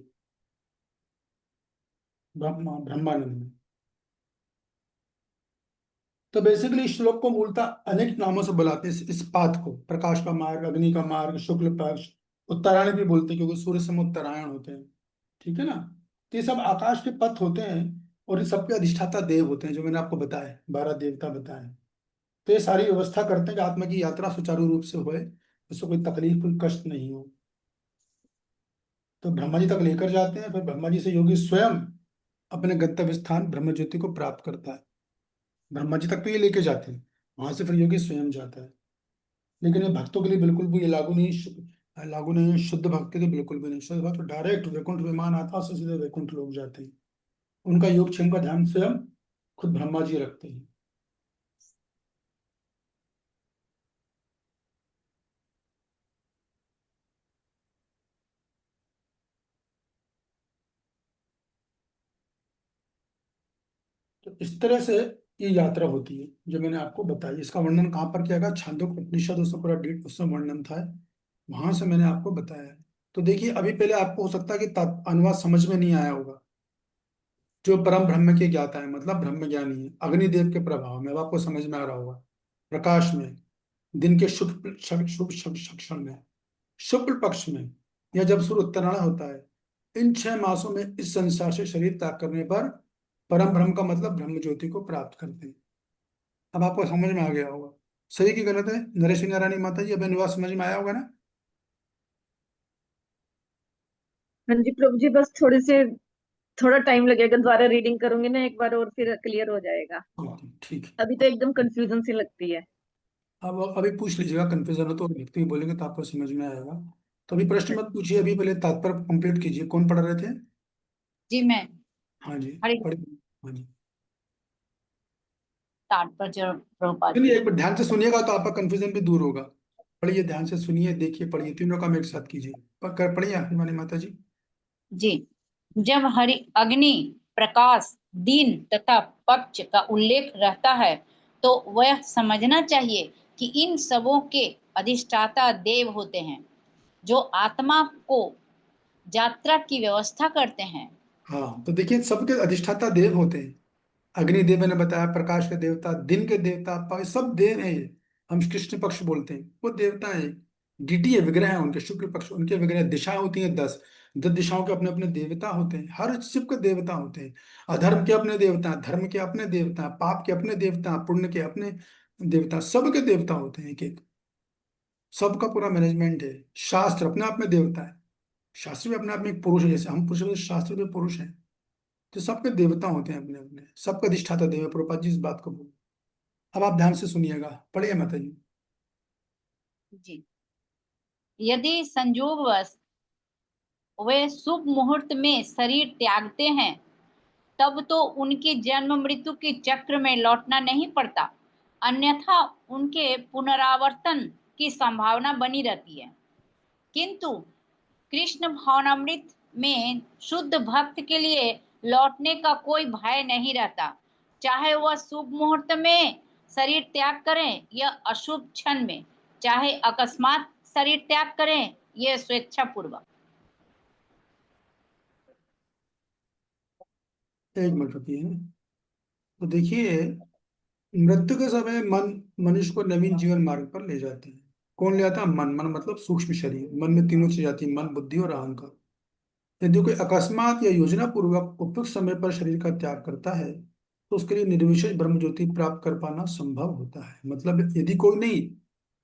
ब्रह्मानंद में। तो बेसिकली इस श्लोक को मूलतः अनेक नामों से बुलाते हैं, इस पाथ को, प्रकाश का मार्ग, अग्नि का मार्ग, शुक्ल पक्ष, उत्तरायण भी बोलते हैं, क्योंकि सूर्य समय उत्तरायण होते हैं, ठीक है ना। तो ये सब आकाश के पथ होते हैं, और इन सबके अधिष्ठाता देव होते हैं, जो मैंने आपको बताया 12 देवता बताए। तो ये सारी व्यवस्था करते हैं कि आत्मा की यात्रा सुचारू रूप से होए, उसको कोई तकलीफ कोई कष्ट नहीं हो। तो ब्रह्मा जी तक लेकर जाते हैं, फिर ब्रह्मा जी से योगी स्वयं अपने गंतव्य स्थान ब्रह्म ज्योति को प्राप्त करता है। ब्रह्मा जी तक तो ये लेके जाते हैं, वहां से फिर योगी स्वयं जाता है। लेकिन ये भक्तों के लिए बिल्कुल भी ये लागू नहीं है, शुद्ध भक्ति तो बिल्कुल भी नहीं। शुद्ध भक्त डायरेक्ट वैकुंठ विमान आता है, उससे सीधे वैकुंठ लोग जाते हैं। उनका योगक्षेम का ध्यान स्वयं खुद ब्रह्मा जी रखते हैं। तो इस तरह से ये यात्रा होती है जो मैंने आपको बताई। इसका वर्णन कहाँ पर किया गया, छांदोग्य उपनिषद, उसमें पूरा डीट उसमें वर्णन था, वहां से मैंने आपको बताया है। तो देखिए अभी पहले आपको हो सकता है कि अनुवाद समझ में नहीं आया होगा। जो परम ब्रह्म के ज्ञाता है मतलब ब्रह्म ज्ञानी है, अग्निदेव के प्रभाव में, अब आपको समझ में आ रहा होगा। प्रकाश में, दिन के शुभ शुभ शुभ क्षण में, शुक्ल पक्ष में, या जब सूर्य उत्तरायण होता है, इन 6 मासों में इस संसार से शरीर त्याग करने पर परम ब्रह्म का मतलब ब्रह्म ज्योति को प्राप्त करते हैं। अब आपको समझ में आ गया होगा, सही की गलत है। नरेश नारायणी माता जी, अब अनुवाद समझ में आया होगा ना। हाँ जी प्रभु जी, बस थोड़ा टाइम लगेगा, दोबारा रीडिंग करूंगी ना एक बार और फिर क्लियर हो जाएगा। ठीक है। अभी तो एकदम कंफ्यूजन सी लगती है। अब अभी पूछ लीजिएगा, कंफ्यूजन हो तो व्यक्ति ही बोलेंगे तो आपको समझ में आएगा। तो अभी प्रश्न मत पूछिए, अभी पहले तात्पर्य कंप्लीट कीजिए। कौन पढ़ रहे थे? जी मैं हाँ जी हरि पढ़िए। हाँ जी तात्पर्य प्रभुपाद चलिए, जी। एक बार ध्यान से सुनिएगा तो आपका कंफ्यूजन भी दूर होगा। पढ़िए, ध्यान से सुनिए, देखिए, पढ़िए, तीनों काम एक साथ कीजिए। पढ़िए हिमानी माता जी। जी, जब हरि अग्नि, प्रकाश, दिन तथा पक्ष का उल्लेख रहता है तो वह समझना चाहिए कि इन सबों के अधिष्ठाता देव होते हैं, जो आत्मा को यात्रा की व्यवस्था करते हैं। हाँ, तो देखिए सबके अधिष्ठाता देव होते हैं। अग्निदेव मैंने बताया, प्रकाश के देवता, दिन के देवता, सब देव हैं ये। हम कृष्ण पक्ष बोलते हैं, वो देवता है। गिटी है, विग्रह है उनके, शुक्ल पक्ष उनके विग्रह। दिशाएं होती हैं 10, 10 दिशाओं के अपने अपने देवता होते हैं। हर शिव के देवता होते हैं। अधर्म के अपने देवता, धर्म के अपने देवता, पाप के अपने देवता, पुण्य के अपने देवता, सबके देवता होते हैं एक एक। सबका पूरा मैनेजमेंट है। शास्त्र अपने आप में देवता है। शास्त्र भी अपने आप में एक पुरुष है, जैसे हम पुरुष हैं, वैसे शास्त्र भी पुरुष है। तो सबके देवता होते हैं अपने अपने, सबका अधिष्ठाता देव है। प्रभुपाद जी इस बात को बोल। अब आप ध्यान से सुनिएगा, पढ़िए माता जी। जी, यदि संयोगवश वे शुभ मुहूर्त में शरीर त्यागते हैं, तब तो उनकी जन्म मृत्यु के चक्र में लौटना नहीं पड़ता, अन्यथा उनके पुनरावर्तन की संभावना बनी रहती है। किंतु कृष्ण भावनामृत में शुद्ध भक्त के लिए लौटने का कोई भय नहीं रहता, चाहे वह शुभ मुहूर्त में शरीर त्याग करें या अशुभ क्षण में, चाहे अकस्मात शरीर त्याग करें यह स्वेच्छा पूर्वक। एक मिनट रुकिए। तो देखिए, मृत्यु के समय मन मनुष्य को नवीन जीवन मार्ग पर ले जाते हैं। कौन ले आता है? मन। मन मतलब सूक्ष्म शरीर। मन में तीनों चीजें आती हैं, मन, बुद्धि और अहंकार। यदि कोई अकस्मात या योजना पूर्वक उपयुक्त समय पर शरीर का त्याग करता है, तो उसके लिए निर्विशेष ब्रह्म ज्योति प्राप्त कर पाना संभव होता है। मतलब यदि कोई नहीं,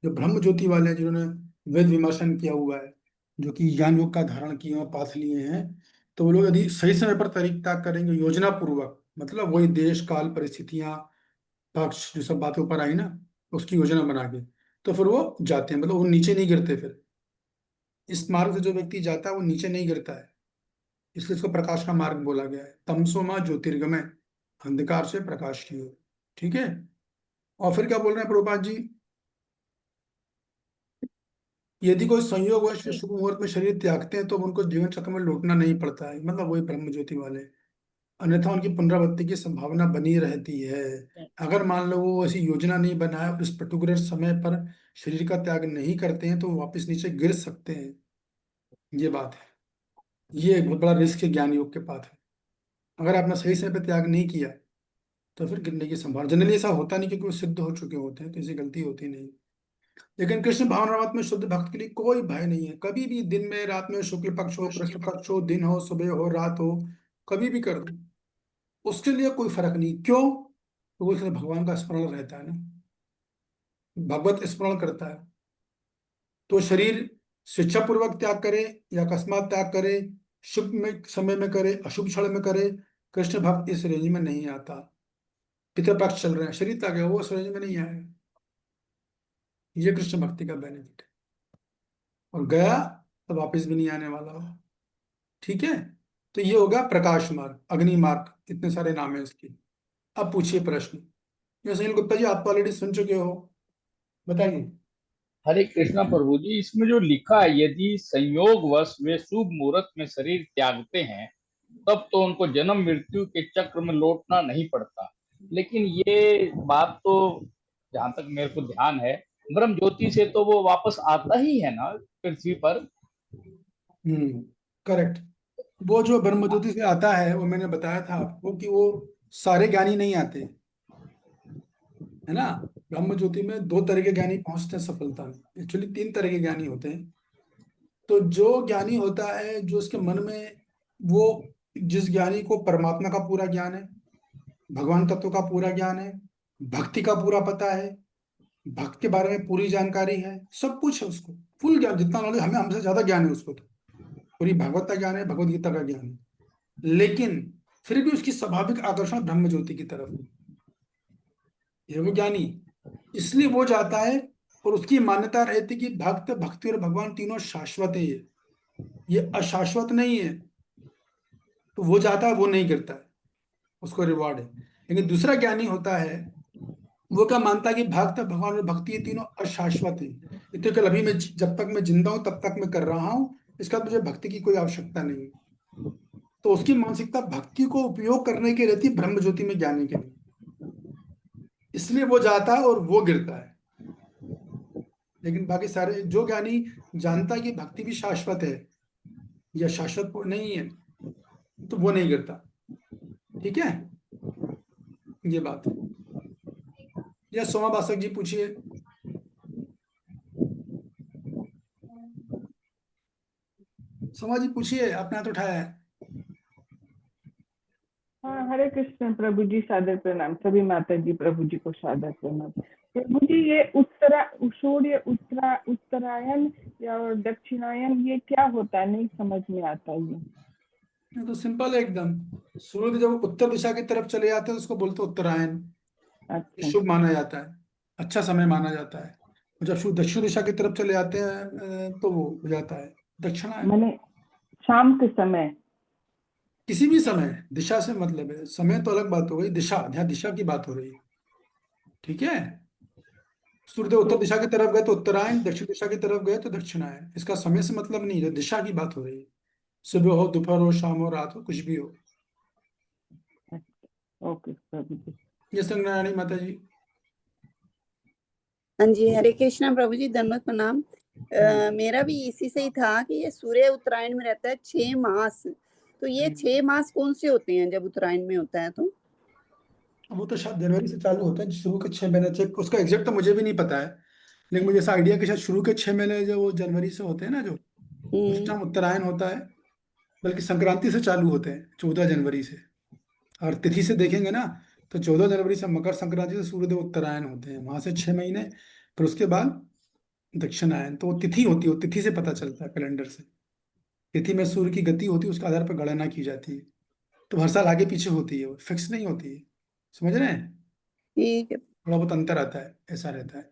जो ब्रह्म ज्योति वाले हैं, जिन्होंने वेद विमर्शन किया हुआ है, जो कि ज्ञान योग का धारण किए हैं, पाठ लिए हैं, तो वो लोग यदि सही समय पर तरीक त्याग करेंगे योजना पूर्वक, मतलब वही देश काल परिस्थितियां पक्ष जो सब बातें ऊपर आई ना, उसकी योजना बना के, तो फिर वो जाते हैं। मतलब वो नीचे नहीं गिरते। फिर इस मार्ग से जो व्यक्ति जाता है वो नीचे नहीं गिरता है। इसलिए इसको प्रकाश का मार्ग बोला गया है। तमसो मां ज्योतिर्गमय, अंधकार से प्रकाश की ओर। ठीक है। और फिर क्या बोल रहे हैं प्रभुपाद जी? यदि कोई संयोगवश शुभ मुहूर्त में शरीर त्यागते हैं तो उनको जीवन चक्र में लौटना नहीं पड़ता है, मतलब वही ब्रह्म ज्योति वाले। अन्यथा उनकी पुनरावृत्ति की संभावना बनी रहती है। अगर मान लो वो ऐसी योजना नहीं बनाए, उस पर्टिकुलर समय पर शरीर का त्याग नहीं करते हैं, तो वो वापस नीचे गिर सकते हैं। ये बात है। ये एक बहुत बड़ा रिस्क है ज्ञान योग के पाथ में। अगर आपने सही समय पर त्याग नहीं किया तो फिर गिरने की संभावना। जनरली ऐसा होता नहीं, क्योंकि वो सिद्ध हो चुके होते हैं, तो ऐसी गलती होती नहीं। लेकिन कृष्ण भावनामृत में शुद्ध भक्त के लिए कोई भय नहीं है। कभी भी, दिन में, रात में, शुक्ल पक्ष हो, कृष्ण पक्ष हो, दिन हो, सुबह हो, रात हो, कभी भी कर दो, उसके लिए कोई फर्क नहीं। क्यों? तो वो इसलिए भगवान का स्मरण रहता है ना, भगवत स्मरण करता है। तो शरीर स्वेच्छापूर्वक त्याग करे या अकस्मात त्याग करे, शुभ में समय में करे, अशुभ क्षण में करे, कृष्ण भक्त इस रेंज में नहीं आता। पितृपक्ष चल रहे हैं, शरीर त्याग, वो उस रेंज में नहीं आएगा। ये कृष्ण भक्ति का बेनिफिट है। और गया तो वापस भी नहीं आने वाला हो। ठीक है। तो ये होगा प्रकाश मार्ग, अग्नि मार्ग, इतने सारे नाम है इसके। अब पूछिए प्रश्न। ये सुनील गुप्ता जी, आप तो ऑलरेडी सुन चुके हो, बताइए। हरे कृष्णा प्रभु जी, इसमें जो लिखा है, यदि संयोगवश वे शुभ मुहूर्त में शरीर त्यागते हैं, तब तो उनको जन्म मृत्यु के चक्र में लौटना नहीं पड़ता। लेकिन ये बात तो जहां तक मेरे को ध्यान है, ब्रह्म ज्योति से तो वो वापस आता ही है ना पृथ्वी पर। करेक्ट। वो जो ब्रह्म ज्योति से आता है, वो मैंने बताया था आपको कि वो सारे ज्ञानी नहीं आते, है ना। ब्रह्म ज्योति में 2 तरह के ज्ञानी पहुंचते हैं सफलता में। एक्चुअली 3 तरह के ज्ञानी होते हैं। तो जो ज्ञानी होता है, जो उसके मन में, वो जिस ज्ञानी को परमात्मा का पूरा ज्ञान है, भगवान तत्व का पूरा ज्ञान है, भक्ति का पूरा पता है, भक्त के बारे में पूरी जानकारी है, सब कुछ है उसको, फुल ज्ञान, जितना नॉलेज हमें, हमसे ज्यादा ज्ञान है उसको, तो पूरी भागवत का ज्ञान है, भगवत गीता का ज्ञान है। लेकिन फिर भी उसकी स्वाभाविक आकर्षण ब्रह्म ज्योति की तरफ है। ये वो ज्ञानी, इसलिए वो जाता है। और उसकी मान्यता रहती कि भक्त, भक्ति और भगवान तीनों शाश्वत है। ये अशाश्वत नहीं है। तो वो जाता है, वो नहीं गिरता है, उसको रिवॉर्ड है। लेकिन दूसरा ज्ञानी होता है, वो क्या मानता है कि भक्त, भगवान और भक्ति, ये तीनों अशाश्वत है। ये तो कल अभी मैं, जब तक मैं जिंदा हूं तब तक मैं कर रहा हूं, इसका मुझे भक्ति की कोई आवश्यकता नहीं। तो उसकी मानसिकता भक्ति को उपयोग करने की रहती, ब्रह्म ज्योति में जाने के लिए। इसलिए वो जाता है और वो गिरता है। लेकिन बाकी सारे जो ज्ञानी जानता है कि भक्ति भी शाश्वत है या शाश्वत नहीं है, तो वो नहीं गिरता। ठीक है, ये बात है। या सोमा बासक जी पूछिए। सोमा जी पूछिए, आपने हाथ उठाया है। हाँ, हरे कृष्ण प्रभु जी, सादर प्रणाम। सभी माता जी प्रभु जी को सादर प्रणाम। प्रभु जी, ये सूर्य उत्तरायण या और दक्षिणायन, ये क्या होता है? नहीं समझ में आता ये। ये तो सिंपल है एकदम। सूर्य जब उत्तर दिशा की तरफ चले जाते हैं उसको बोलते हैं उत्तरायण। अच्छा, शुभ माना जाता है, अच्छा समय माना जाता है। और जब सूर्य दक्षिण दिशा की तरफ चले जाते हैं तो वो हो जाता है दक्षिणायन। मैंने शाम के समय। किसी भी समय, दिशा से मतलब है, समय तो अलग बात हो गई, दिशा, यहाँ दिशा की बात हो रही है। ठीक है, सूर्यदेव उत्तर दिशा की तरफ गए तो उत्तरायण, दक्षिण दिशा की तरफ गए तो दक्षिणायन। इसका समय से मतलब नहीं है, दिशा की बात हो रही है। सुबह हो, दोपहर हो, शाम हो, रात हो, कुछ भी हो। ओके प्रभु जी। ये संग्रहणी माता जी। हाँ जी, हरे कृष्णा प्रभु जी, दंडवत प्रणाम। मेरा भी इसी से ही था कि ये सूर्य उत्तरायण में रहता है 6 मास। तो ये 6 मास कौन से होते हैं जब उत्तरायण में होता है? तो वो तो शायद जनवरी से चालू होता है, शुरू के 6 महीने से। उसका एग्जैक्ट तो मुझे भी नहीं पता है, लेकिन मुझे ऐसा आइडिया कि शायद शुरू के 6 महीने जो वो जनवरी से होते हैं ना, जो उस टाइम उत्तरायण होता है। बल्कि संक्रांति से चालू होते हैं 14 जनवरी से। और तिथि से देखेंगे ना तो 14 जनवरी से मकर संक्रांति से सूर्यदेव उत्तरायण होते हैं, वहां से 6 महीने। फिर उसके बाद दक्षिणायन। तो वो तिथि होती है, वो तिथि से पता चलता है कैलेंडर से। तिथि में सूर्य की गति होती है, उसके आधार पर गणना की जाती है। तो हर साल आगे पीछे होती है, वो फिक्स नहीं होती है। समझ रहे हैं? ठीक है। थोड़ा बहुत अंतर आता है, ऐसा रहता है।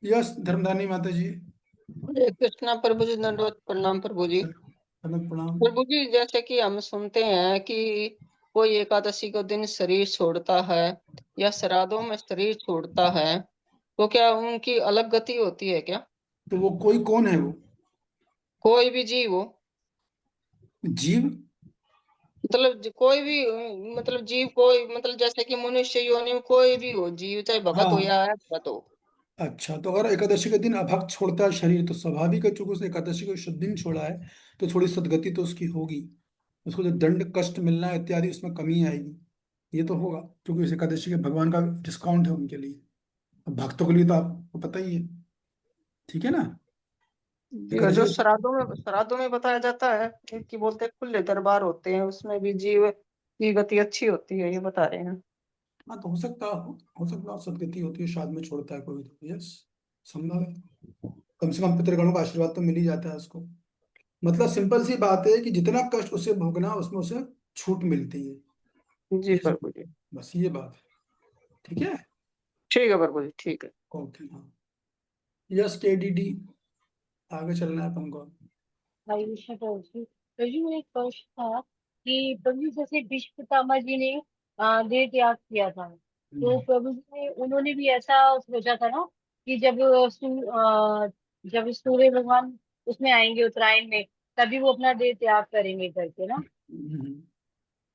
यस धर्मदानी माता जी। हरे कृष्णा प्रभु जी, दंडवत प्रणाम प्रभु जी। प्रणाम। प्रभु जी, जैसे कि हम सुनते हैं कि कोई एकादशी को दिन शरीर छोड़ता है या श्राद्धों में शरीर छोड़ता है, तो क्या उनकी अलग गति होती है क्या? तो वो कोई कौन है? वो कोई भी जीव हो, जीव मतलब कोई भी, मतलब जीव, कोई मतलब जैसे कि मनुष्य योनि में कोई भी हो जीव, चाहे भगत हो हाँ, या भगत हो। अच्छा। तो अगर एकादशी के दिन अभक्त छोड़ता है शरीर, तो स्वाभाविक है, चूंकि उसने एकादशी को शुद्ध दिन छोड़ा है, तो थोड़ी सदगति तो उसकी होगी। उसको जो दंड कष्ट मिलना है इत्यादि, उसमें कमी आएगी। ये तो होगा, क्योंकि इस एकादशी के भगवान का डिस्काउंट है उनके लिए। अब भक्तों के लिए तो आपको पता ही है। ठीक है ना? जी, और एकादशी जो के, श्राद्धों में बताया जाता है कि बोलते हैं खुले दरबार होते हैं, उसमें भी जीव की गति अच्छी होती है, ये बता रहे हैं। हाँ तो हो सकता है सदगति होती है, शाद में छोड़ता है कोई तो। यस, संभव है। कम से कम पितृगणों का आशीर्वाद तो मिल ही जाता है उसको। मतलब सिंपल सी बात है कि जितना कष्ट उसे भोगना, उसमें उसे छूट मिलती है। जी ये प्रभु जी। बस ये बात है। ठीक है। ठीक है प्रभु जी, ठीक है। ओके, हाँ। यस KDD, आगे चलना है अपन को। हरे कृष्ण प्रभु जी। प्रभु जी, मेरा एक प्रश्न था कि प्रभु जी, जैसे भीष्म पितामह जी ने देह त्याग किया था, तो प्रभु जी ने, उन्होंने भी ऐसा सोचा था ना कि जब सूर्य भगवान उसमें आएंगे उत्तरायण में, तभी वो अपना देह त्याग करेंगे करके ना।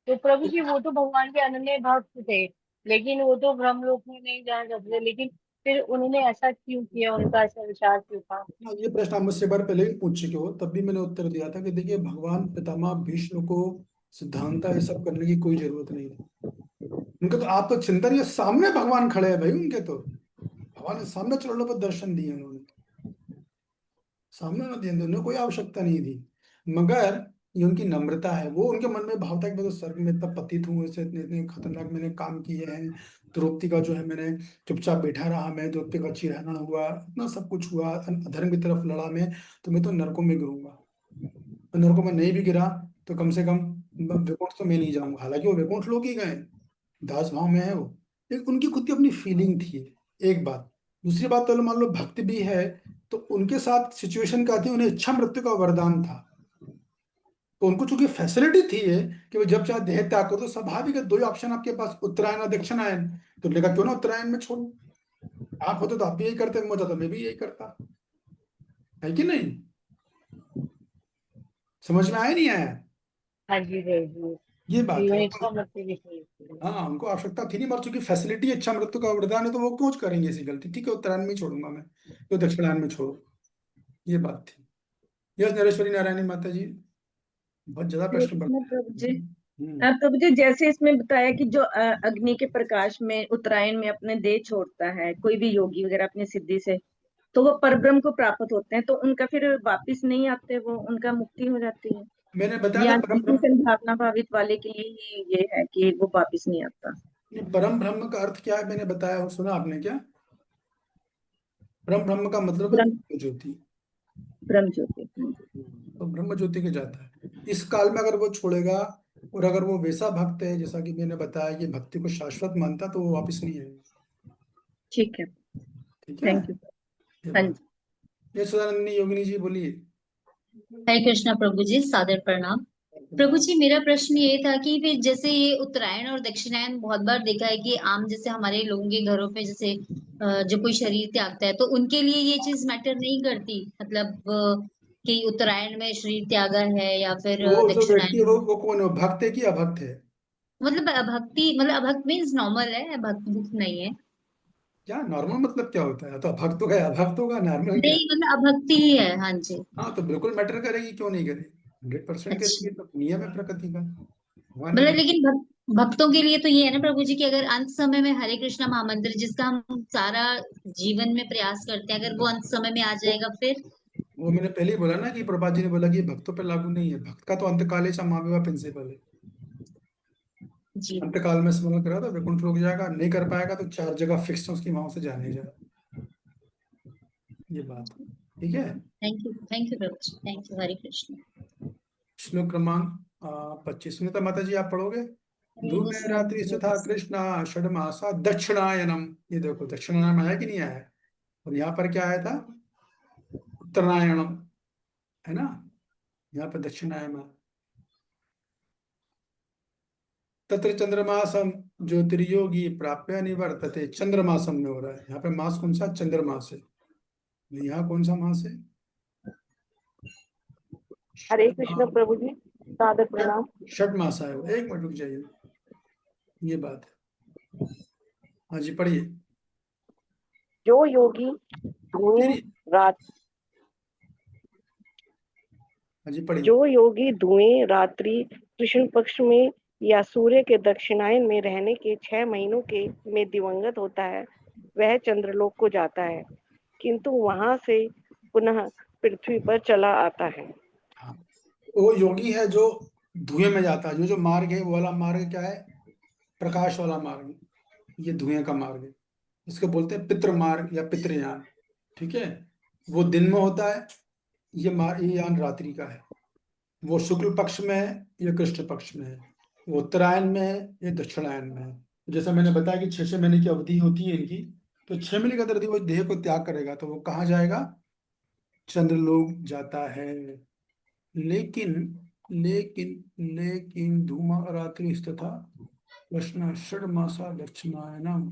तो प्रभु जी, वो तो भगवान के अनन्य भक्त थे, लेकिन वो तो ब्रह्मलोक में नहीं जा सकते, लेकिन फिर उन्होंने ऐसा क्यों किया? उनका ऐसा विचार क्यों था? हाँ, ये प्रश्न आप मुझसे एक बार पहले भी पूछ चुके हो, तब भी मैंने उत्तर दिया था कि देखिए, भगवान पितामह भीष्म को सिद्धांत ये सब करने की कोई जरूरत नहीं थी। उनके तो, आप तो चिंतन, ये सामने भगवान खड़े हैं भाई उनके तो। भगवान के सामने चरणों पर दर्शन दिए उन्होंने, सामने न दिए, उन्हें कोई आवश्यकता नहीं थी। मगर ये उनकी नम्रता है। वो उनके मन में भाव था कि मैं तो स्वर्ग में इतना पतित हूँ, ऐसे इतने इतने खतरनाक मैंने काम किए हैं। द्रौपदी का जो है, मैंने चुपचाप बैठा रहा, मैं द्रौपदी का चिरहरण हुआ, इतना सब कुछ हुआ, अधर्म की तरफ लड़ा मैं, तो मैं तो नरकों में गिरूंगा। तो नरकों में नहीं भी गिरा तो कम से कम वैकुंठ तो मैं नहीं जाऊंगा। हालांकि वो वैकुंठ लोग ही गए, दास भाव में है वो। एक उनकी खुद की अपनी फीलिंग थी, एक बात। दूसरी बात, तो मान लो भक्त भी है, तो उनके साथ सिचुएशन क्या थी, उन्हें इच्छा मृत्यु का वरदान था। तो उनको चूंकि फैसिलिटी थी ये कि वो जब चाहे देह त्याग करो, तो स्वाभाविक है, दो ही ऑप्शन आपके पास, उत्तरायण और दक्षिणायन। तो लेगा क्यों ना उत्तरायण में छोड़ो। आप होते तो आप भी यही करते, मैं होता तो मैं भी यही करता, है कि नहीं? समझ में आया नहीं आया? हाँ जी प्रभु जी, ये बात जीवन है। इच्छा मृत्यु की थी। हाँ, उनको आवश्यकता थी नहीं, मर चुकी, फैसिलिटी अच्छा मृत्यु का वरदान है, तो वो क्यों करेंगे ऐसी गलती? ठीक है, उत्तरायण में ही छोड़ूंगा मैं, तो दक्षिणायन में छोड़ो, ये बात थी। यस नरेश्वरी नारायणी माता जी, बहुत ज्यादा प्रश्न कृष्ण बढ़ते प्रभु जी। हैं। प्रभु जी, जैसे इसमें बताया कि जो अग्नि के प्रकाश में उत्तरायण में अपने देह छोड़ता है कोई भी योगी वगैरह अपनी सिद्धि से, तो वो परब्रह्म को प्राप्त होते हैं, तो उनका फिर वापिस नहीं आते, वो उनका मुक्ति हो जाती है, मैंने बताया या था परम किसी ब्रह्म, संभावना भावित वाले के लिए ही ये है कि वो वापिस नहीं आता। परम ब्रह्म का अर्थ क्या है मैंने बताया, सुना आपने क्या? परम ब्रह्म का मतलब है ब्रह्म ज्योति, ब्रह्म ज्योति। तो ब्रह्म ज्योति के जाता है। इस काल में अगर वो छोड़ेगा, और अगर वो वैसा भक्त है जैसा कि मैंने बताया कि भक्ति को शाश्वत मानता, तो वो वापस नहीं आएगा। ठीक है, ठीक है, थैंक यू। ये हाँ बात। जी। ये सदानंदी योगिनी जी बोलिए। हरे कृष्णा प्रभु जी, सादर प्रणाम। प्रभु जी, मेरा प्रश्न ये था कि फिर जैसे ये उत्तरायण और दक्षिणायन बहुत बार देखा है कि आम जैसे हमारे लोगों के घरों पे जैसे जो कोई शरीर त्यागता है तो उनके लिए ये चीज मैटर नहीं करती, मतलब कि उत्तरायण में शरीर त्यागा है या फिर वो जो व्यक्ति है दक्षिणायन में। वो कौन है? वो भक्त है कि अभक्त है? मतलब अभक्ति, मतलब अभक्त मीन्स नॉर्मल है, भक्त भुक्त नहीं है। क्या नॉर्मल मतलब क्या होता है? तो अभक्त होगा, अभक्त होगा, नॉर्मल क्या? नहीं, मतलब अभक्ति ही है। हाँ जी। हाँ, तो बिल्कुल मैटर करेगी, क्यों नहीं करेगी? 100% अच्छा, करेगी, तो नियम है प्रकृति का, भगवान ने मतलब जो। लेकिन भक्तों के लिए तो ये है ना प्रभु जी कि अगर अंत समय में हरे कृष्णा महामंत्र जिसका हम सारा जीवन में प्रयास करते हैं, अगर वो अंत समय में आ वो जाएगा फिर। वो मैंने पहले ही बोला ना कि प्रभुपाद जी ने बोला कि ये भक्तों पर लागू नहीं है, भक्त का तो अंतकाले चा माँ प्रिंसिपल है। जी। अंतकाल में स्मरण करा तो वैकुंठ लोग जाएगा, नहीं कर पाएगा तो 4 जगह फिक्स है उसकी, वहां से जाने ही जाएगा, ये बात। ठीक है, thank you Prabhu ji, thank you. Hare Krishna. श्लोक क्रमांक 25 सुनीता माता जी आप पढ़ोगे। हरे धूमे कृष्णा रात्रि सुधा कृष्णा षडमासा दक्षिणायनम, ये देखो दक्षिणायनम आया कि नहीं आया? और यहाँ पर क्या आया था? उत्तरायणम, है ना? यहाँ पर दक्षिणायन। तत्र चंद्रमासम ज्योतिर्योगी प्राप्य निवर्तते, चंद्रमासम में हो रहा है यहाँ पे, मास कौन सा? चंद्रमास है। यहाँ कौन सा मास है? हरे कृष्ण प्रभु जी, सादर प्रणाम। षट मास है वो, एक मिनट रुक जाइए, ये बात है। हाँ जी पढ़िए। जो योगी धुएं रात हाँ जी पढ़िए। जो योगी धुएं रात्रि कृष्ण पक्ष में या सूर्य के दक्षिणायन में रहने के 6 महीनों के में दिवंगत होता है, वह चंद्रलोक को जाता है, किंतु वहां से पुनः पृथ्वी पर चला आता है। वो योगी है जो धुएं में जाता है, जो जो मार्ग है वो वाला मार्ग क्या है? प्रकाश वाला मार्ग, ये धुएं का मार्ग है, इसको बोलते हैं पितृ मार्ग या पितृयान। ठीक है, वो दिन में होता है, ये यान रात्रि का है। वो शुक्ल पक्ष में है, ये कृष्ण पक्ष में है। वो उत्तरायण में है, ये दक्षिणायन में है। जैसा मैंने बताया कि 6 महीने की अवधि होती है इनकी, तो 6 महीने के अंदर यदि वो देह को त्याग करेगा तो वो कहाँ जाएगा? चंद्रलोक जाता है। लेकिन लेकिन लेकिन धूमा रात्रि तथा कृष्ण षडमासा दक्षिणायनम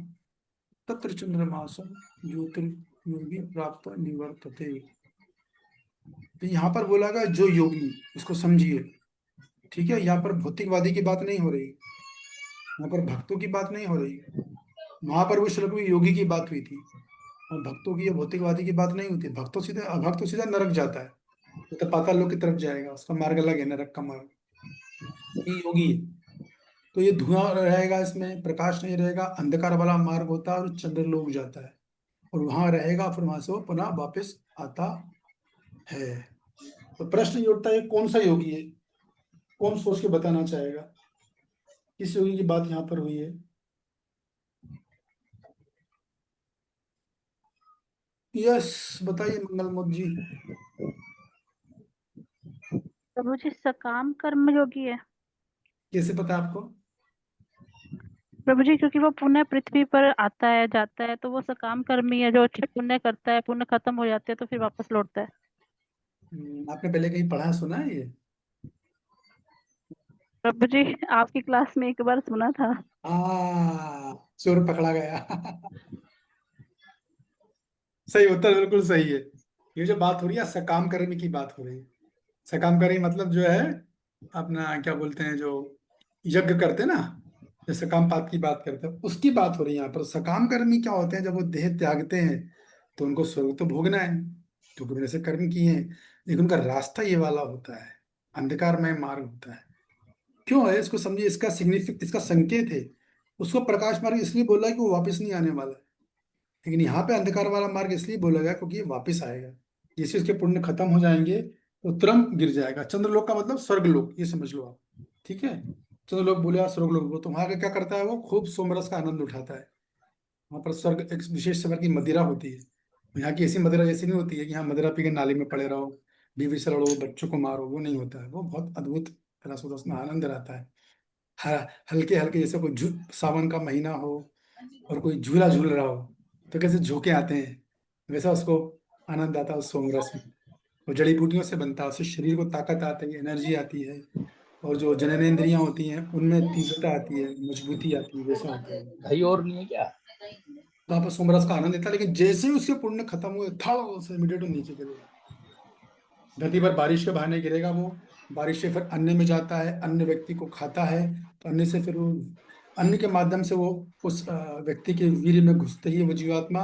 तत्र चंद्रमासम ज्योतिर्योगी प्राप्त निवर्तते। तो यहाँ पर बोला गया जो योगी, इसको समझिए। ठीक है, यहाँ पर भौतिकवादी की बात नहीं हो रही, यहाँ पर भक्तों की बात नहीं हो रही। वहां पर वो श्लोक में योगी की बात हुई थी, और भक्तों की या भौतिकवादी की बात नहीं होती। भक्तों सीधे, अभक्त तो सीधा नरक जाता है, वो तो पाताल लोक की तरफ जाएगा, उसका मार्ग अलग है, नरक का मार्ग। ये योगी है, तो ये धुआं रहेगा, इसमें प्रकाश नहीं रहेगा, अंधकार वाला मार्ग होता है, और चंद्रलोक जाता है और वहां रहेगा, फिर वहां से वो पुनः वापस आता है। तो प्रश्न ये उठता है कौन सा योगी है? कौन सोच के बताना चाहेगा किस योगी की बात यहाँ पर हुई है? यस बताइए मंगलमोद जी। प्रभु जी सकाम कर्म योगी है। कैसे पता आपको? प्रभु जी क्योंकि वो पुनः पृथ्वी पर आता है जाता है, तो वो सकाम कर्मी है, जो अच्छे पुण्य करता है, पुण्य खत्म हो जाते हैं तो फिर वापस लौटता है। आपने पहले कहीं पढ़ा सुना है ये? प्रभु जी आपकी क्लास में एक बार सुना था। चोर पकड़ा गया। सही उत्तर, बिल्कुल सही है। ये जो बात हो रही है सकाम कर्मी की बात हो रही है। सकाम कर्मी मतलब जो है अपना क्या बोलते हैं, जो यज्ञ करते हैं ना, जैसे सकाम पात की बात करते हैं उसकी बात हो रही है यहाँ पर। सकाम कर्मी क्या होते हैं, जब वो देह त्यागते हैं तो उनको स्वर्ग तो भोगना है क्योंकि उन्होंने से कर्म किए हैं, लेकिन उनका रास्ता ये वाला होता है, अंधकारमय मार्ग होता है। क्यों है इसको समझिए, इसका सिग्निफिक, इसका संकेत है। उसको प्रकाश मार्ग इसलिए बोला कि वो वापस नहीं आने वाला है, लेकिन यहाँ पे अंधकार वाला मार्ग इसलिए बोला गया क्योंकि ये वापस आएगा। जैसे उसके पुण्य खत्म हो जाएंगे तो तुरंत गिर जाएगा। चंद्रलोक का मतलब स्वर्गलोक, ये समझ लो आप, ठीक है। चंद्रलोक बोले या स्वर्गलोक बोले, तो वहां का क्या करता है, वो खूब सोमरस का आनंद उठाता है। वहां पर स्वर्ग एक विशेष प्रकार की मदिरा होती है। यहाँ की ऐसी मदिरा जैसी नहीं होती है कि यहाँ मदिरा पी के नाली में पड़े रहो, बीवी से लड़ो, बच्चों को मारो, वो नहीं होता है। वो बहुत अद्भुत तरह से उसमें आनंद रहता है। हल्के हल्के, जैसे कोई सावन का महीना हो और कोई झूला झूल रहा हो तो कैसे झोंके आते हैं, वैसा उसको आनंद आता है उस सोमरस में। वो जड़ी बूटियों से बनता है, उससे शरीर को ताकत आती है, एनर्जी आती है, और जो जननेंद्रियां होती हैं उनमें तीव्रता आती है, मजबूती आती है, वैसा होता है। दही और नहीं है क्या? वहां पर सोमरस का आनंद लेता है, लेकिन जैसे ही उसके पुण्य खत्म हुए थड़ से इमीडिएट नीचे गिरेगा, धरती पर बारिश के बहाने गिरेगा वो। बारिश से फिर अन्न में जाता है, अन्य व्यक्ति को खाता है, तो अन्न से फिर वो, अन्न के माध्यम से वो उस व्यक्ति के वीर्य में घुसते ही वो जीवात्मा,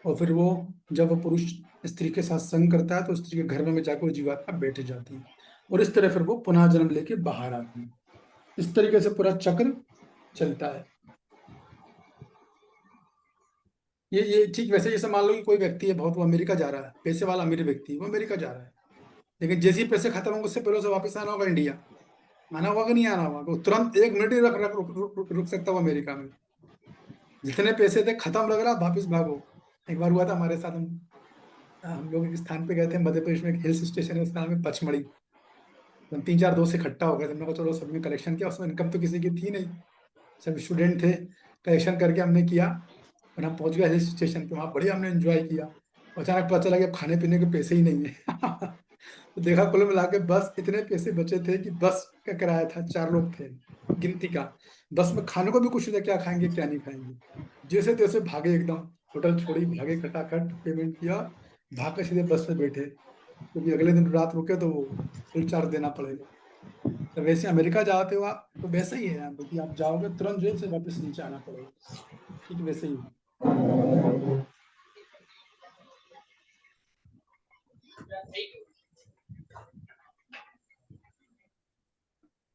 और फिर वो जब वो पुरुष स्त्री के साथ संग करता है तो स्त्री के गर्भ में जाकर वो जीवात्मा बैठ जाती है, और इस तरह फिर वो पुनः जन्म लेके बाहर आती है। इस तरीके से पूरा चक्र चलता है। ये ठीक वैसे जैसे मान लो कि कोई व्यक्ति है बहुत, वो अमेरिका जा रहा है, पैसे वाला अमीर व्यक्ति, वो अमेरिका जा रहा है, लेकिन जैसे ही पैसे खत्म होंगे उससे पहले उसे वापस आना होगा इंडिया। आना होगा कि नहीं आना होगा? वो तुरंत 1 मिनट ही रुक सकता हो अमेरिका में। जितने पैसे थे खत्म लग रहा, वापस भागो। एक बार हुआ था हमारे साथ, हम लोग एक स्थान पे गए थे मध्य प्रदेश में, एक हिल स्टेशन है, उसका नाम है पचमढ़ी। हम 3-4 दोस्त इकट्ठा हो गए थे, हमने कहा चलो सबने कलेक्शन किया, उसमें इनकम तो किसी की थी नहीं, सब स्टूडेंट थे। कलेक्शन करके हमने किया और हम पहुंच गए हिल स्टेशन पे, वहाँ बढ़िया हमने एंजॉय किया। अचानक पता चला कि अब खाने पीने के पैसे ही नहीं है। तो देखा कुल मिला के बस इतने पैसे बचे थे कि बस का किराया था, 4 लोग थे गिनती का, बस में खाने को भी कुछ नहीं था, क्या खाएंगे क्या नहीं खाएंगे। जैसे तैसे भागे, एकदम होटल छोड़ी, भागे, खटाखट पेमेंट किया, भाग के सीधे बस में बैठे, क्योंकि अगले दिन रात रुके तो वो फुल चार्ज देना पड़ेगा। तो वैसे अमेरिका जाते हो आप तो वैसे ही है यहाँ पे कि आप जाओगे तुरंत जेल से वापस नीचे आना पड़ेगा, ठीक वैसे ही।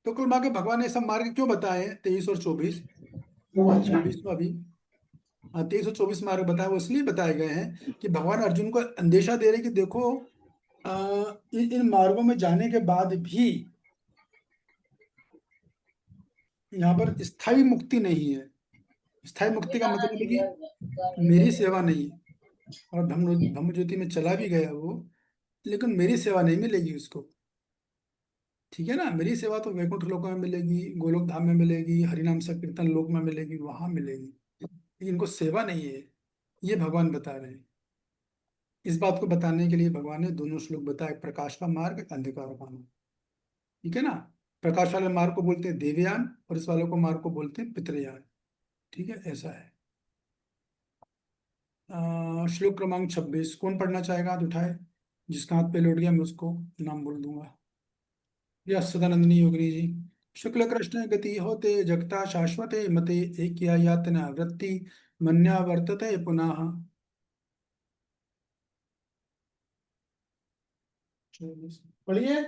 तो कुल मिला के भगवान ने सब मार्ग क्यों बताए हैं, 23 और 24, 26 में अभी, 23 और 24 मार्ग बताए, वो इसलिए बताए गए हैं कि भगवान अर्जुन को अंदेशा दे रहे हैं कि देखो इन मार्गों में जाने के बाद भी यहाँ पर स्थायी मुक्ति नहीं है। स्थायी मुक्ति का मतलब है कि मेरी सेवा नहीं है, और ब्रह्म ज्योति में चला भी गया वो, लेकिन मेरी सेवा नहीं मिलेगी उसको, ठीक है ना। मेरी सेवा तो वैकुंठ लोक में मिलेगी, गोलोक धाम में मिलेगी, हरिनाम संकीर्तन लोक में मिलेगी, वहां मिलेगी, लेकिन इनको सेवा नहीं है, ये भगवान बता रहे हैं। इस बात को बताने के लिए भगवान ने दोनों श्लोक बताए, प्रकाश का मार्ग, अंधकार का मार्ग, ठीक है ना। प्रकाश वाले मार्ग को बोलते हैं देवयान, और इस वाले को मार्ग को बोलते हैं पितृयान, ठीक है, ऐसा है। श्लोक क्रमांक 26 कौन पढ़ना चाहेगा, हाथ उठाए। जिसका हाथ पे लौट गया मैं उसको नाम बोल दूंगा। या सदानंदनी योगिनी जी। शुक्ल कृष्ण गति होते जगता शाश्वते मते एक यातना वृत्ति मन्या वर्तते पुनः। पढ़िए।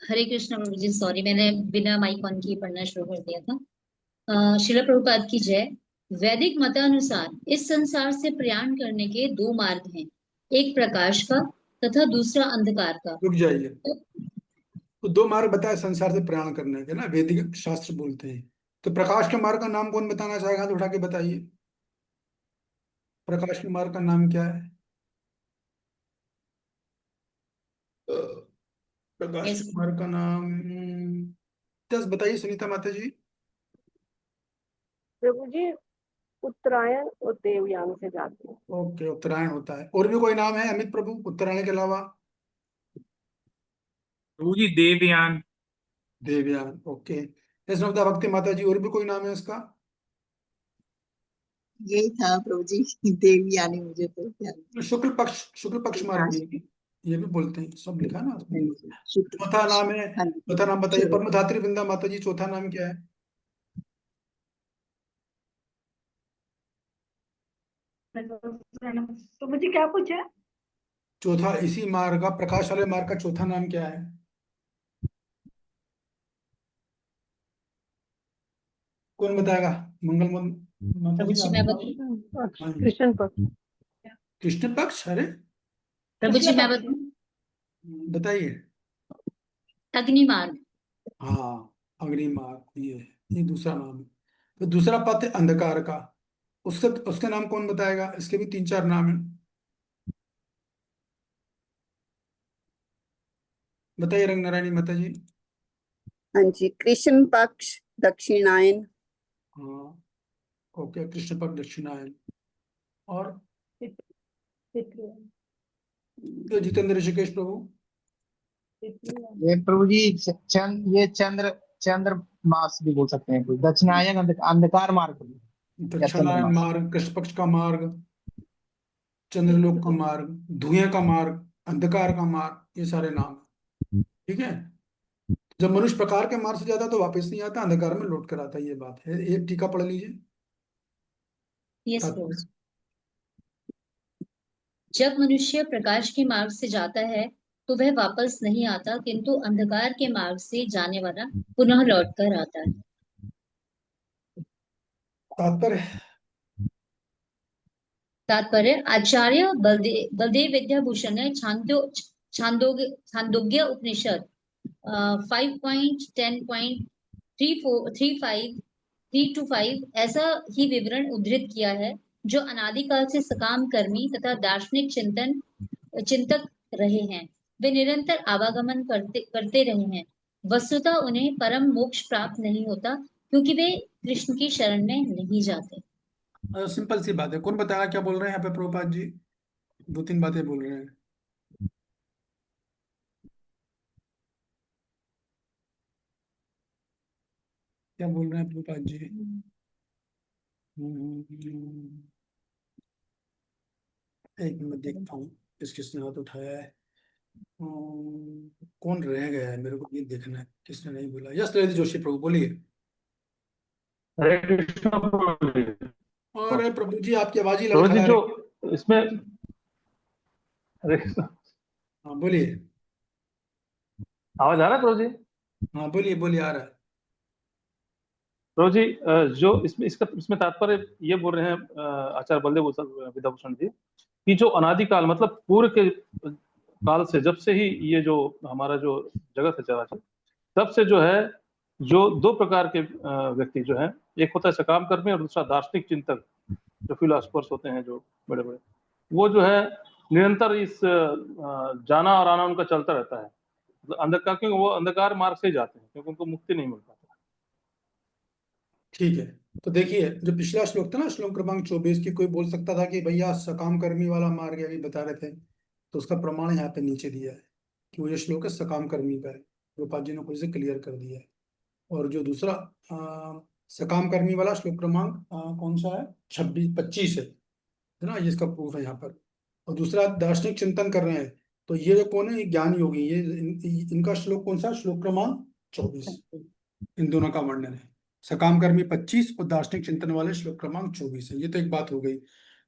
हरे कृष्ण प्रभु जी, सॉरी मैंने बिना माइक ऑन किए पढ़ना शुरू कर दिया था। श्रील प्रभुपाद की जय। वैदिक मतानुसार इस संसार से प्रयाण करने के 2 मार्ग हैं, एक प्रकाश का तथा दूसरा अंधकार का। रुक जाइए, तो 2 मार्ग बताए संसार से प्रयाण करने के ना, वैदिक शास्त्र बोलते हैं। तो प्रकाश के मार्ग का नाम कौन बताना चाहेगा, तो उठा के बताइए। प्रकाश के मार्ग का नाम क्या है? प्रकाश के मार्ग का नाम दस बताइए सुनीता माता जी। प्रभु जी उत्तरायण और देवयान से जाते हैं। ओके, उत्तरायण होता है। और भी कोई नाम है अमित प्रभु उत्तरायण के अलावा? प्रभु जी देवयान। देवयान, ओके। कृष्णवता भक्ति माता जी, और भी कोई नाम है इसका? यही था प्रभु जी, देवयानी, मुझे तो शुक्ल पक्ष मार्ग ये भी बोलते हैं, सब लिखा ना। चौथा नाम है, चौथा नाम बताइए। परमधात्री वृंदा माता जी, चौथा नाम क्या है? तो मुझे क्या पूछा? चौथा इसी मार्ग का, प्रकाश वाले मार्ग का चौथा नाम क्या है? कौन बताएगा? माता जी प्रभु जी आप मैं बताओ। हाँ जी। कृष्ण पक्ष। कृष्ण पक्ष, अरे प्रभु जी कृष्ण मैं पक्ष। बताइए। अग्नि मार्ग। हाँ, अग्नि मार्ग, ये दूसरा नाम है। तो दूसरा पथ है अंधकार का, उसका उसका नाम कौन बताएगा? इसके भी तीन चार नाम है, बताइए रंग नारायणी माता जी। हाँ जी, कृष्ण पक्ष, दक्षिणायन। हाँ, ओके, कृष्ण पक्ष, दक्षिणायन। और तो जितेंद्र ऋषिकेश प्रभु। ये प्रभु जी ये चंद्र मास भी बोल सकते हैं, कोई दक्षिणायन अंधकार मार्ग या दक्षिणायन चंद्रमास। मार्ग, कृष्ण पक्ष का मार्ग, चंद्रलोक का मार्ग, धुएं का मार्ग, अंधकार का मार्ग, ये सारे नाम हैं। ठीक है। जब मनुष्य प्रकार के मार्ग से जाता है तो वापस नहीं आता, अंधकार में लौट कर आता है, ये बात है। एक टीका पढ़ लीजिए। यस प्रभु तात्पर्य। जी। जब मनुष्य प्रकाश के मार्ग से जाता है तो वह वापस नहीं आता, किंतु अंधकार के मार्ग से जाने वाला पुनः लौट कर आता है। तात्पर्य। तात्पर्य आचार्य बलदेव विद्याभूषण ने छांदोग्य उपनिषद 5.10.325 ऐसा ही विवरण उद्धृत किया है, जो अनादिकाल से सकाम कर्मी तथा दार्शनिक चिंतक रहे हैं। वे निरंतर आवागमन करते रहे हैं। वस्तुतः उन्हें परम मोक्ष प्राप्त नहीं होता, क्योंकि वे कृष्ण की शरण में नहीं जाते। सिंपल सी बात है। कौन बताया क्या बोल रहे हैं यहाँ पे प्रभुपाद जी? दो तीन बातें बोल रहे हैं। क्या बोल रहे हैं प्रभुपाद जी? एक मिनट देखता हूँ किसने हाथ उठाया है। कौन रह गया है, मेरे को ये देखना है किसने नहीं बोला। यस ललित जोशी प्रभु बोलिए। हरे कृष्ण प्रभु जी। और प्रभु जी आपकी आवाज ही प्रभु जी लड़खड़ा जो रही। इसमें हरे कृष्ण, हाँ बोलिए। आवाज आ रहा है प्रभु जी? हाँ बोलिए बोलिए, आ रहा है। प्रभु जी जो इसमें तात्पर्य ये बोल रहे हैं आचार्य बलदेव विद्याभूषण जी, कि जो अनादिकाल मतलब पूर्व के काल से, जब से ही ये जो हमारा जो जगत है चराचर, तब से जो है, जो दो प्रकार के व्यक्ति जो है, एक होता है सकाम कर्मी और दूसरा दार्शनिक चिंतक, जो फिलोसफर्स होते हैं जो बड़े बड़े, वो जो है निरंतर इस जाना और आना उनका चलता रहता है। मतलब अंधकार, क्योंकि वो अंधकार मार्ग से ही जाते हैं, क्योंकि उनको मुक्ति नहीं मिल पाती। ठीक है। तो देखिए, जो पिछला श्लोक था ना, श्लोक क्रमांक 24 की, कोई बोल सकता था कि भैया सकाम कर्मी वाला मार्ग अभी बता रहे थे, तो उसका प्रमाण यहाँ पे नीचे दिया है कि वो ये श्लोक है सकाम कर्मी का है। गोपाल जी ने खुद से क्लियर कर दिया है। और जो दूसरा सकाम कर्मी वाला श्लोक क्रमांक कौन सा है, 26 25 है ना, ये इसका प्रूफ है यहाँ पर। और दूसरा दार्शनिक चिंतन कर रहे हैं, तो ये जो कौन है, ये ज्ञान योगी, ये इनका श्लोक कौन सा, श्लोक क्रमांक 24। इन दोनों का वर्णन है। सकाम कर्मी 25 और दार्शनिक चिंतन वाले श्लोक क्रमांक 24 है। ये तो एक बात हो गई।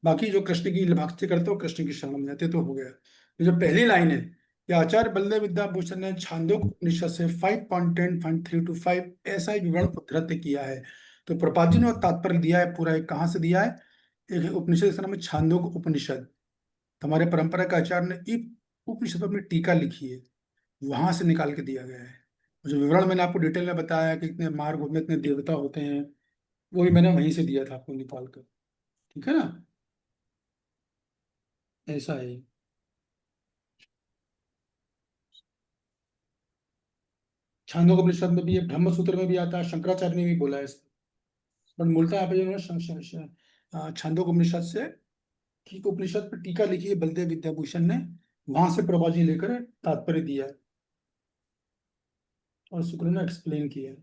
बाकी जो कृष्ण की भक्ति करते हो, कृष्ण की शरण में जाते, तो हो गया। ये जो पहली लाइन है, ये आचार्य बलदेव विद्याभूषण ने छांदोग्य उपनिषद से 5.10.325 ऐसा ही विवरण उद्धृत किया है। तो प्रपात जी ने वो तात्पर्य दिया है पूरा, एक कहाँ से दिया है, एक उपनिषद का नाम है छांदोग्य उपनिषद। हमारे परंपरा के आचार्य ने इस उपनिषद पर अपनी टीका लिखी है, वहां से निकाल के दिया गया है। जो विवरण मैंने आपको डिटेल में बताया कि इतने मार्ग होते हैं, इतने देवता होते हैं, वो भी मैंने वहीं से दिया था आपको निकाल कर। ठीक है ना, ऐसा है। छांदोग्य उपनिषद में भी है, ब्रह्म सूत्र में भी आता है, शंकराचार्य ने भी बोला है इसको। पर मूलतः यहाँ पे उन्होंने छांदोग्य उपनिषद से की उपनिषद पर टीका लिखी है बलदेव विद्याभूषण ने, वहां से प्रभा जी लेकर तात्पर्य दिया है और शुक्र ने एक्सप्लेन किया है।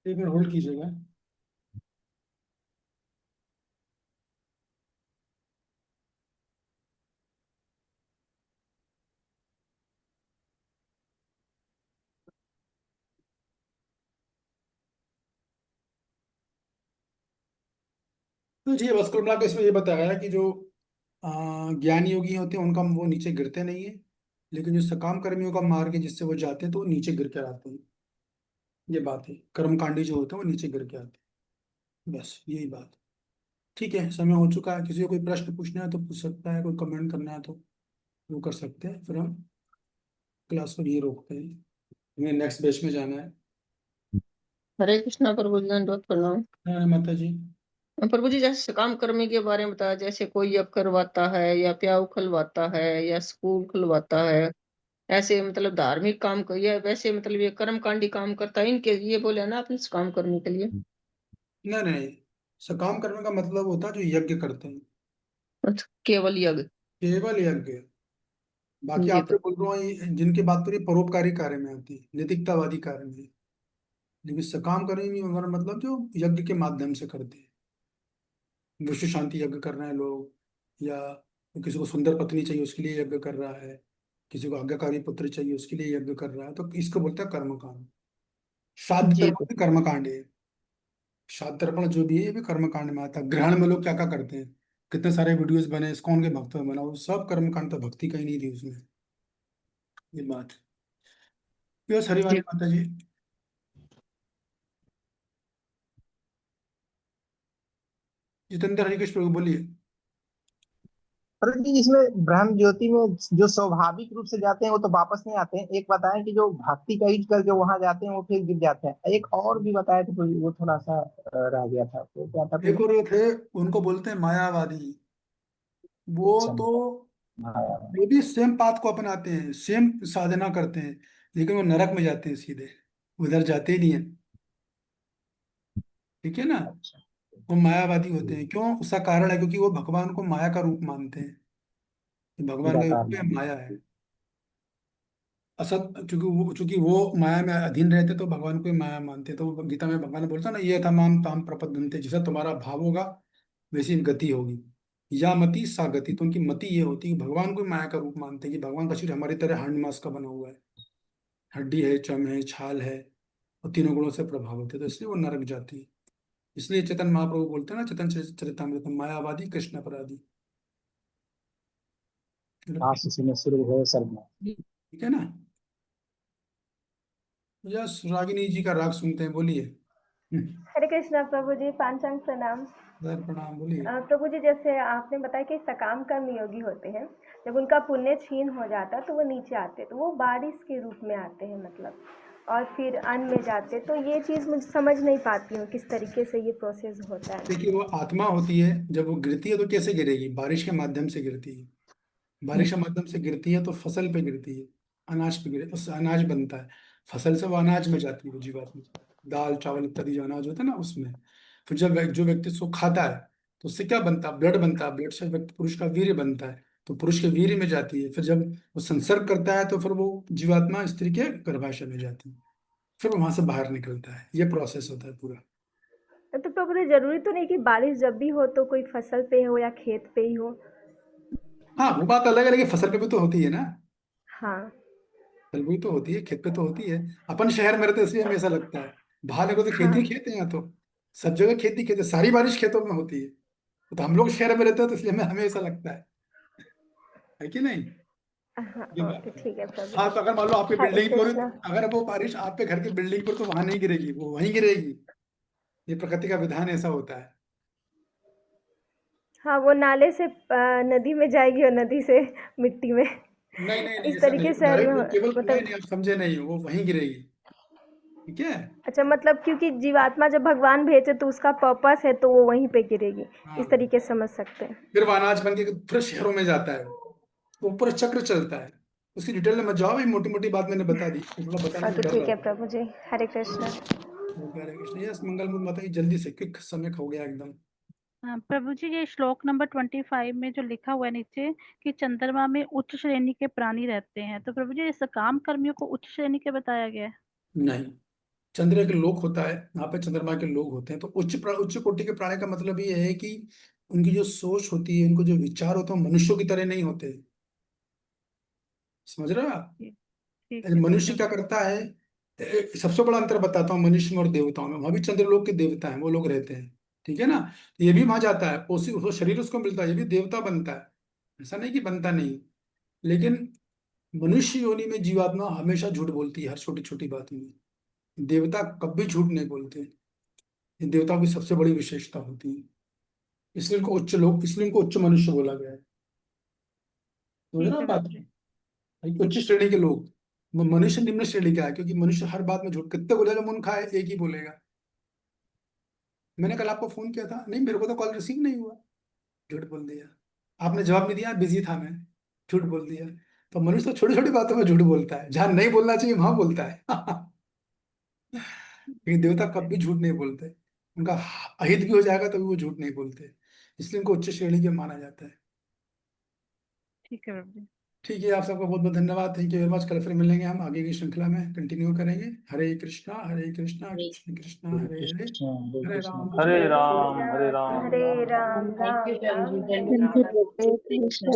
एक मिनट होल्ड कीजिएगा। तो जी बस कुल मिलाकर इसमें ये बताया है कि जो ज्ञान योगी होते हैं उनका वो नीचे गिरते नहीं है, लेकिन जो सकाम कर्मियों का मार्ग है जिससे वो जाते हैं तो वो नीचे गिर कर आते हैं। ये बात है, कर्मकांडी जो होते हैं वो नीचे गिर के आते हैं, बस यही बात। ठीक है, समय हो चुका है। किसी को कोई प्रश्न पूछना है तो पूछ सकता है, कोई कमेंट करना है तो वो कर सकते हैं, फिर हम क्लास को ये रोकते हैं। हमें नेक्स्ट बैच में जाना है। हरे कृष्णा प्रभु जी, दंडवत प्रणाम। हाँ माता जी। प्रभु जी, जैसे सकाम कर्मी के बारे में बताया, जैसे कोई अब करवाता है या प्याऊ खुलवाता है या स्कूल खुलवाता है, ऐसे मतलब धार्मिक काम को, या वैसे मतलब ये कर्मकांडी काम करता है, इनके लिए बोले ना आपने सकाम कर्मी के लिए? नहीं नहीं, सकाम करने का मतलब होता है जो यज्ञ करते हैं, अच्छा, केवल यज्ञ? केवल यज्ञ। बाकी जी आपसे बोल रहा हूँ जिनकी बात करिए परोपकारी कार्य में आती है, नैतिकतावादी कार्य में। लेकिन सकाम कर्मी हमारा मतलब जो यज्ञ के माध्यम से करते हैं, विश्व शांति यज्ञ कर रहे हैं लोग, या किसी को सुंदर पत्नी चाहिए उसके लिए यज्ञ कर रहा है, किसी को आज्ञाकारी पुत्र चाहिए उसके लिए यज्ञ कर रहा है, तो इसको बोलते हैं कर्मकांड। श्राद्ध जी तर्पण भी कर्मकांड है। श्राद्ध तर्पण जो भी है ये भी कर्मकांड में आता है। ग्रहण में लोग क्या क्या करते हैं, कितने सारे वीडियोस बने, इस्कॉन के भक्तों में बना, वो सब कर्मकांड, तो भक्ति कहीं नहीं थी उसमें। ये बात। यस हरिवाणी जी। माता जी। जितेंद्र हरिकृष्ण प्रभु बोलिए। प्रभु जी, इसमें ब्रह्म ज्योति में जो स्वाभाविक रूप से जाते हैं वो तो वापस नहीं आते हैं। एक बताएं कि जो भक्ति का यूज करके वहां जाते हैं वो फिर गिर जाते हैं। एक और भी बताया था प्रभु जी, वो थोड़ा सा रह गया था, तो क्या था प्रभु एक जी? और थे, उनको बोलते हैं मायावादी। वो अच्छा, तो हाँ, वो भी सेम पाथ को अपनाते हैं, सेम साधना करते हैं, लेकिन वो नरक में जाते हैं सीधे, उधर जाते ही नहीं है। ठीक है ना। अच्छा, वो मायावादी होते हैं, क्यों? उसका कारण है क्योंकि वो भगवान को माया का रूप मानते हैं, कि भगवान का निराकार रूप है, मान। माया है, असत। चूंकि वो माया में अधीन रहते तो भगवान को ही माया मानते। तो वो गीता में भगवान ने बोलता ना, ये तमाम ताम प्रपद्यन्ते, जैसा तुम्हारा भाव होगा वैसी गति होगी। या मति सा गति, तो उनकी मति ये होती है कि भगवान को ही माया का रूप मानते हैं, कि भगवान का शरीर हमारी तरह हड्डी मांस का बना हुआ है, हड्डी है, चम है, छाल है, और तीनों गुणों से प्रभावित है, तो इसलिए वो नरक जाती है। इसलिए चेतन महाप्रभु बोलते हैं ना, चेतन चरितमृत मायावादी कृष्ण अपराधी। आशीष में शुरू हो सर्वनाश। ठीक है ना। यस, रागिनी जी का राग सुनते हैं, बोलिए। हरे कृष्णा प्रभु जी, पांचांग प्रणाम। सर प्रणाम, बोलिए। प्रभु जी, जैसे आपने बताया कि सकाम कर्म योगी होते हैं, जब उनका पुण्य क्षीण हो जाता है तो वो नीचे आते हैं, तो वो बारिश के रूप में आते हैं मतलब, और फिर अन्न में जाते हैं। तो ये चीज़ मुझे समझ नहीं पाती हूँ किस तरीके से ये प्रोसेस होता है। देखिए, वो आत्मा होती है, जब वो गिरती है तो कैसे गिरेगी? बारिश के माध्यम से गिरती है। बारिश के माध्यम से गिरती है तो फसल पे गिरती है, अनाज पे गिरे, उससे अनाज बनता है। फसल से वो अनाज में जाती है, वो जीवात्मा, दाल चावल इत्यादि जो अनाज होता है ना उसमें। फिर जब जो व्यक्ति उसको खाता है तो उससे क्या बनता है? ब्लड बनता है। ब्लड से व्यक्ति पुरुष का वीर्य बनता है, तो पुरुष के वीर्य में जाती है। फिर जब वो संसर्ग करता है तो फिर वो जीवात्मा स्त्री के गर्भाशय में जाती है, फिर वो वहां से बाहर निकलता है। ये प्रोसेस होता है पूरा। तो प्रभु जी, जरूरी तो नहीं कि बारिश जब भी हो तो कोई फसल पे हो या खेत पे ही हो? हाँ, वो बात अलग है, लेकिन फसल पे भी तो होती है ना। हाँ फसल भी तो होती है, खेत पे तो होती है। अपन शहर में रहते हैं इसलिए हमें ऐसा लगता है, बाहर को तो खेती हाँ खेत है, यहाँ तो सब जगह खेती खेत है, सारी बारिश खेतों में होती है। तो हम लोग शहर में रहते हैं तो इसलिए हमें हमें ऐसा लगता है कि नहीं। हाँ, ये ओके बात है। ठीक है प्रभु हाँ, जी। तो अगर मान लो आपके हरे बिल्डिंग पर, कृष्णा। अगर वो बारिश आपके घर की बिल्डिंग पर, तो वहां नहीं गिरेगी, वो वहीं गिरेगी। ये प्रकृति का विधान ऐसा होता है। हाँ, वो नाले से नदी में जाएगी और नदी से मिट्टी में। नहीं नहीं नहीं, इस ऐसा नहीं, तरीके वो से शहर में डायरेक्ट केवल, नहीं नहीं, मतलब। आप समझे नहीं, वो वहीं गिरेगी। ठीक है। अच्छा, मतलब क्योंकि जीवात्मा जब भगवान भेजे तो उसका पर्पस है तो वो वहीं पे गिरेगी, हाँ, इस तरीके से समझ सकते हैं। फिर वो अनाज बन के पूरे शहरों में जाता है, वो पूरा चक्र चलता है। उसकी डिटेल में मत जाओ, भाई मोटी मोटी बात मैंने बता दी, तो थोड़ा बताने में ओके डर ठीक रहा है था। प्रभु जी। हरे कृष्णा। हरे कृष्ण। यस, मंगल मूर्त माता की, जल्दी से क्विक, समय खो गया एकदम। हाँ प्रभु जी, ये श्लोक नंबर 25 में जो लिखा हुआ है नीचे कि चंद्रमा में उच्च श्रेणी के प्राणी रहते हैं, तो प्रभु जी इस काम कर्मियों को उच्च श्रेणी के बताया गया है? नहीं, चंद्र के लोक होता है, यहाँ पे चंद्रमा के लोग होते हैं। तो उच्च कोटि के प्राणी का मतलब ये है कि उनकी जो सोच होती है, उनको जो विचार होते हैं, वो मनुष्यों की तरह नहीं होते। समझ रहे हो आप? ठीक है मनुष्य क्या करता है, सबसे बड़ा अंतर बताता हूँ मनुष्य में और देवताओं में। वहां भी चंद्रलोक के देवता हैं, वो लोग रहते हैं, ठीक है ना। तो ये भी वहां जाता है, उसी उसको शरीर उसको मिलता है, ये भी देवता बनता है, ऐसा नहीं कि बनता नहीं। लेकिन मनुष्य योनि में जीवात्मा हमेशा झूठ बोलती है, हर छोटी छोटी बात में। देवता कभी झूठ नहीं बोलते, ये देवताओं की सबसे बड़ी विशेषता होती है। इसलिए इनको उच्च लोग, इसलिए इनको उच्च मनुष्य बोला गया है। समझ रहे हो बात? भाई उच्च श्रेणी के लोग। मनुष्य निम्न श्रेणी का है, क्योंकि मनुष्य हर बात में झूठ, कितने बोलेगा मुंह खाए, एक ही बोलेगा। मैंने कल आपको फोन किया था, नहीं मेरे को तो कॉल रिसीव नहीं हुआ, झूठ बोल दिया। आपने जवाब नहीं दिया, बिजी था मैं, झूठ बोल दिया। तो मनुष्य तो छोटी छोटी बातों में झूठ बोलता है, जहां नहीं बोलना चाहिए वहां बोलता है। लेकिन देवता कभी झूठ नहीं बोलते, उनका अहित भी हो जाएगा तभी वो झूठ नहीं बोलते, इसलिए उनको उच्च श्रेणी के माना जाता है। ठीक है प्रभु जी। ठीक है, आप सबका बहुत बहुत धन्यवाद, थैंक यू वेरी मच। कल फिर मिलेंगे, हम आगे की श्रृंखला में कंटिन्यू करेंगे। हरे कृष्णा कृष्ण कृष्ण हरे हरे, हरे राम हरे राम हरे राम हरे राम थैंक यू राम प्रभु जी, राम धन्यवाद। हरे हरे।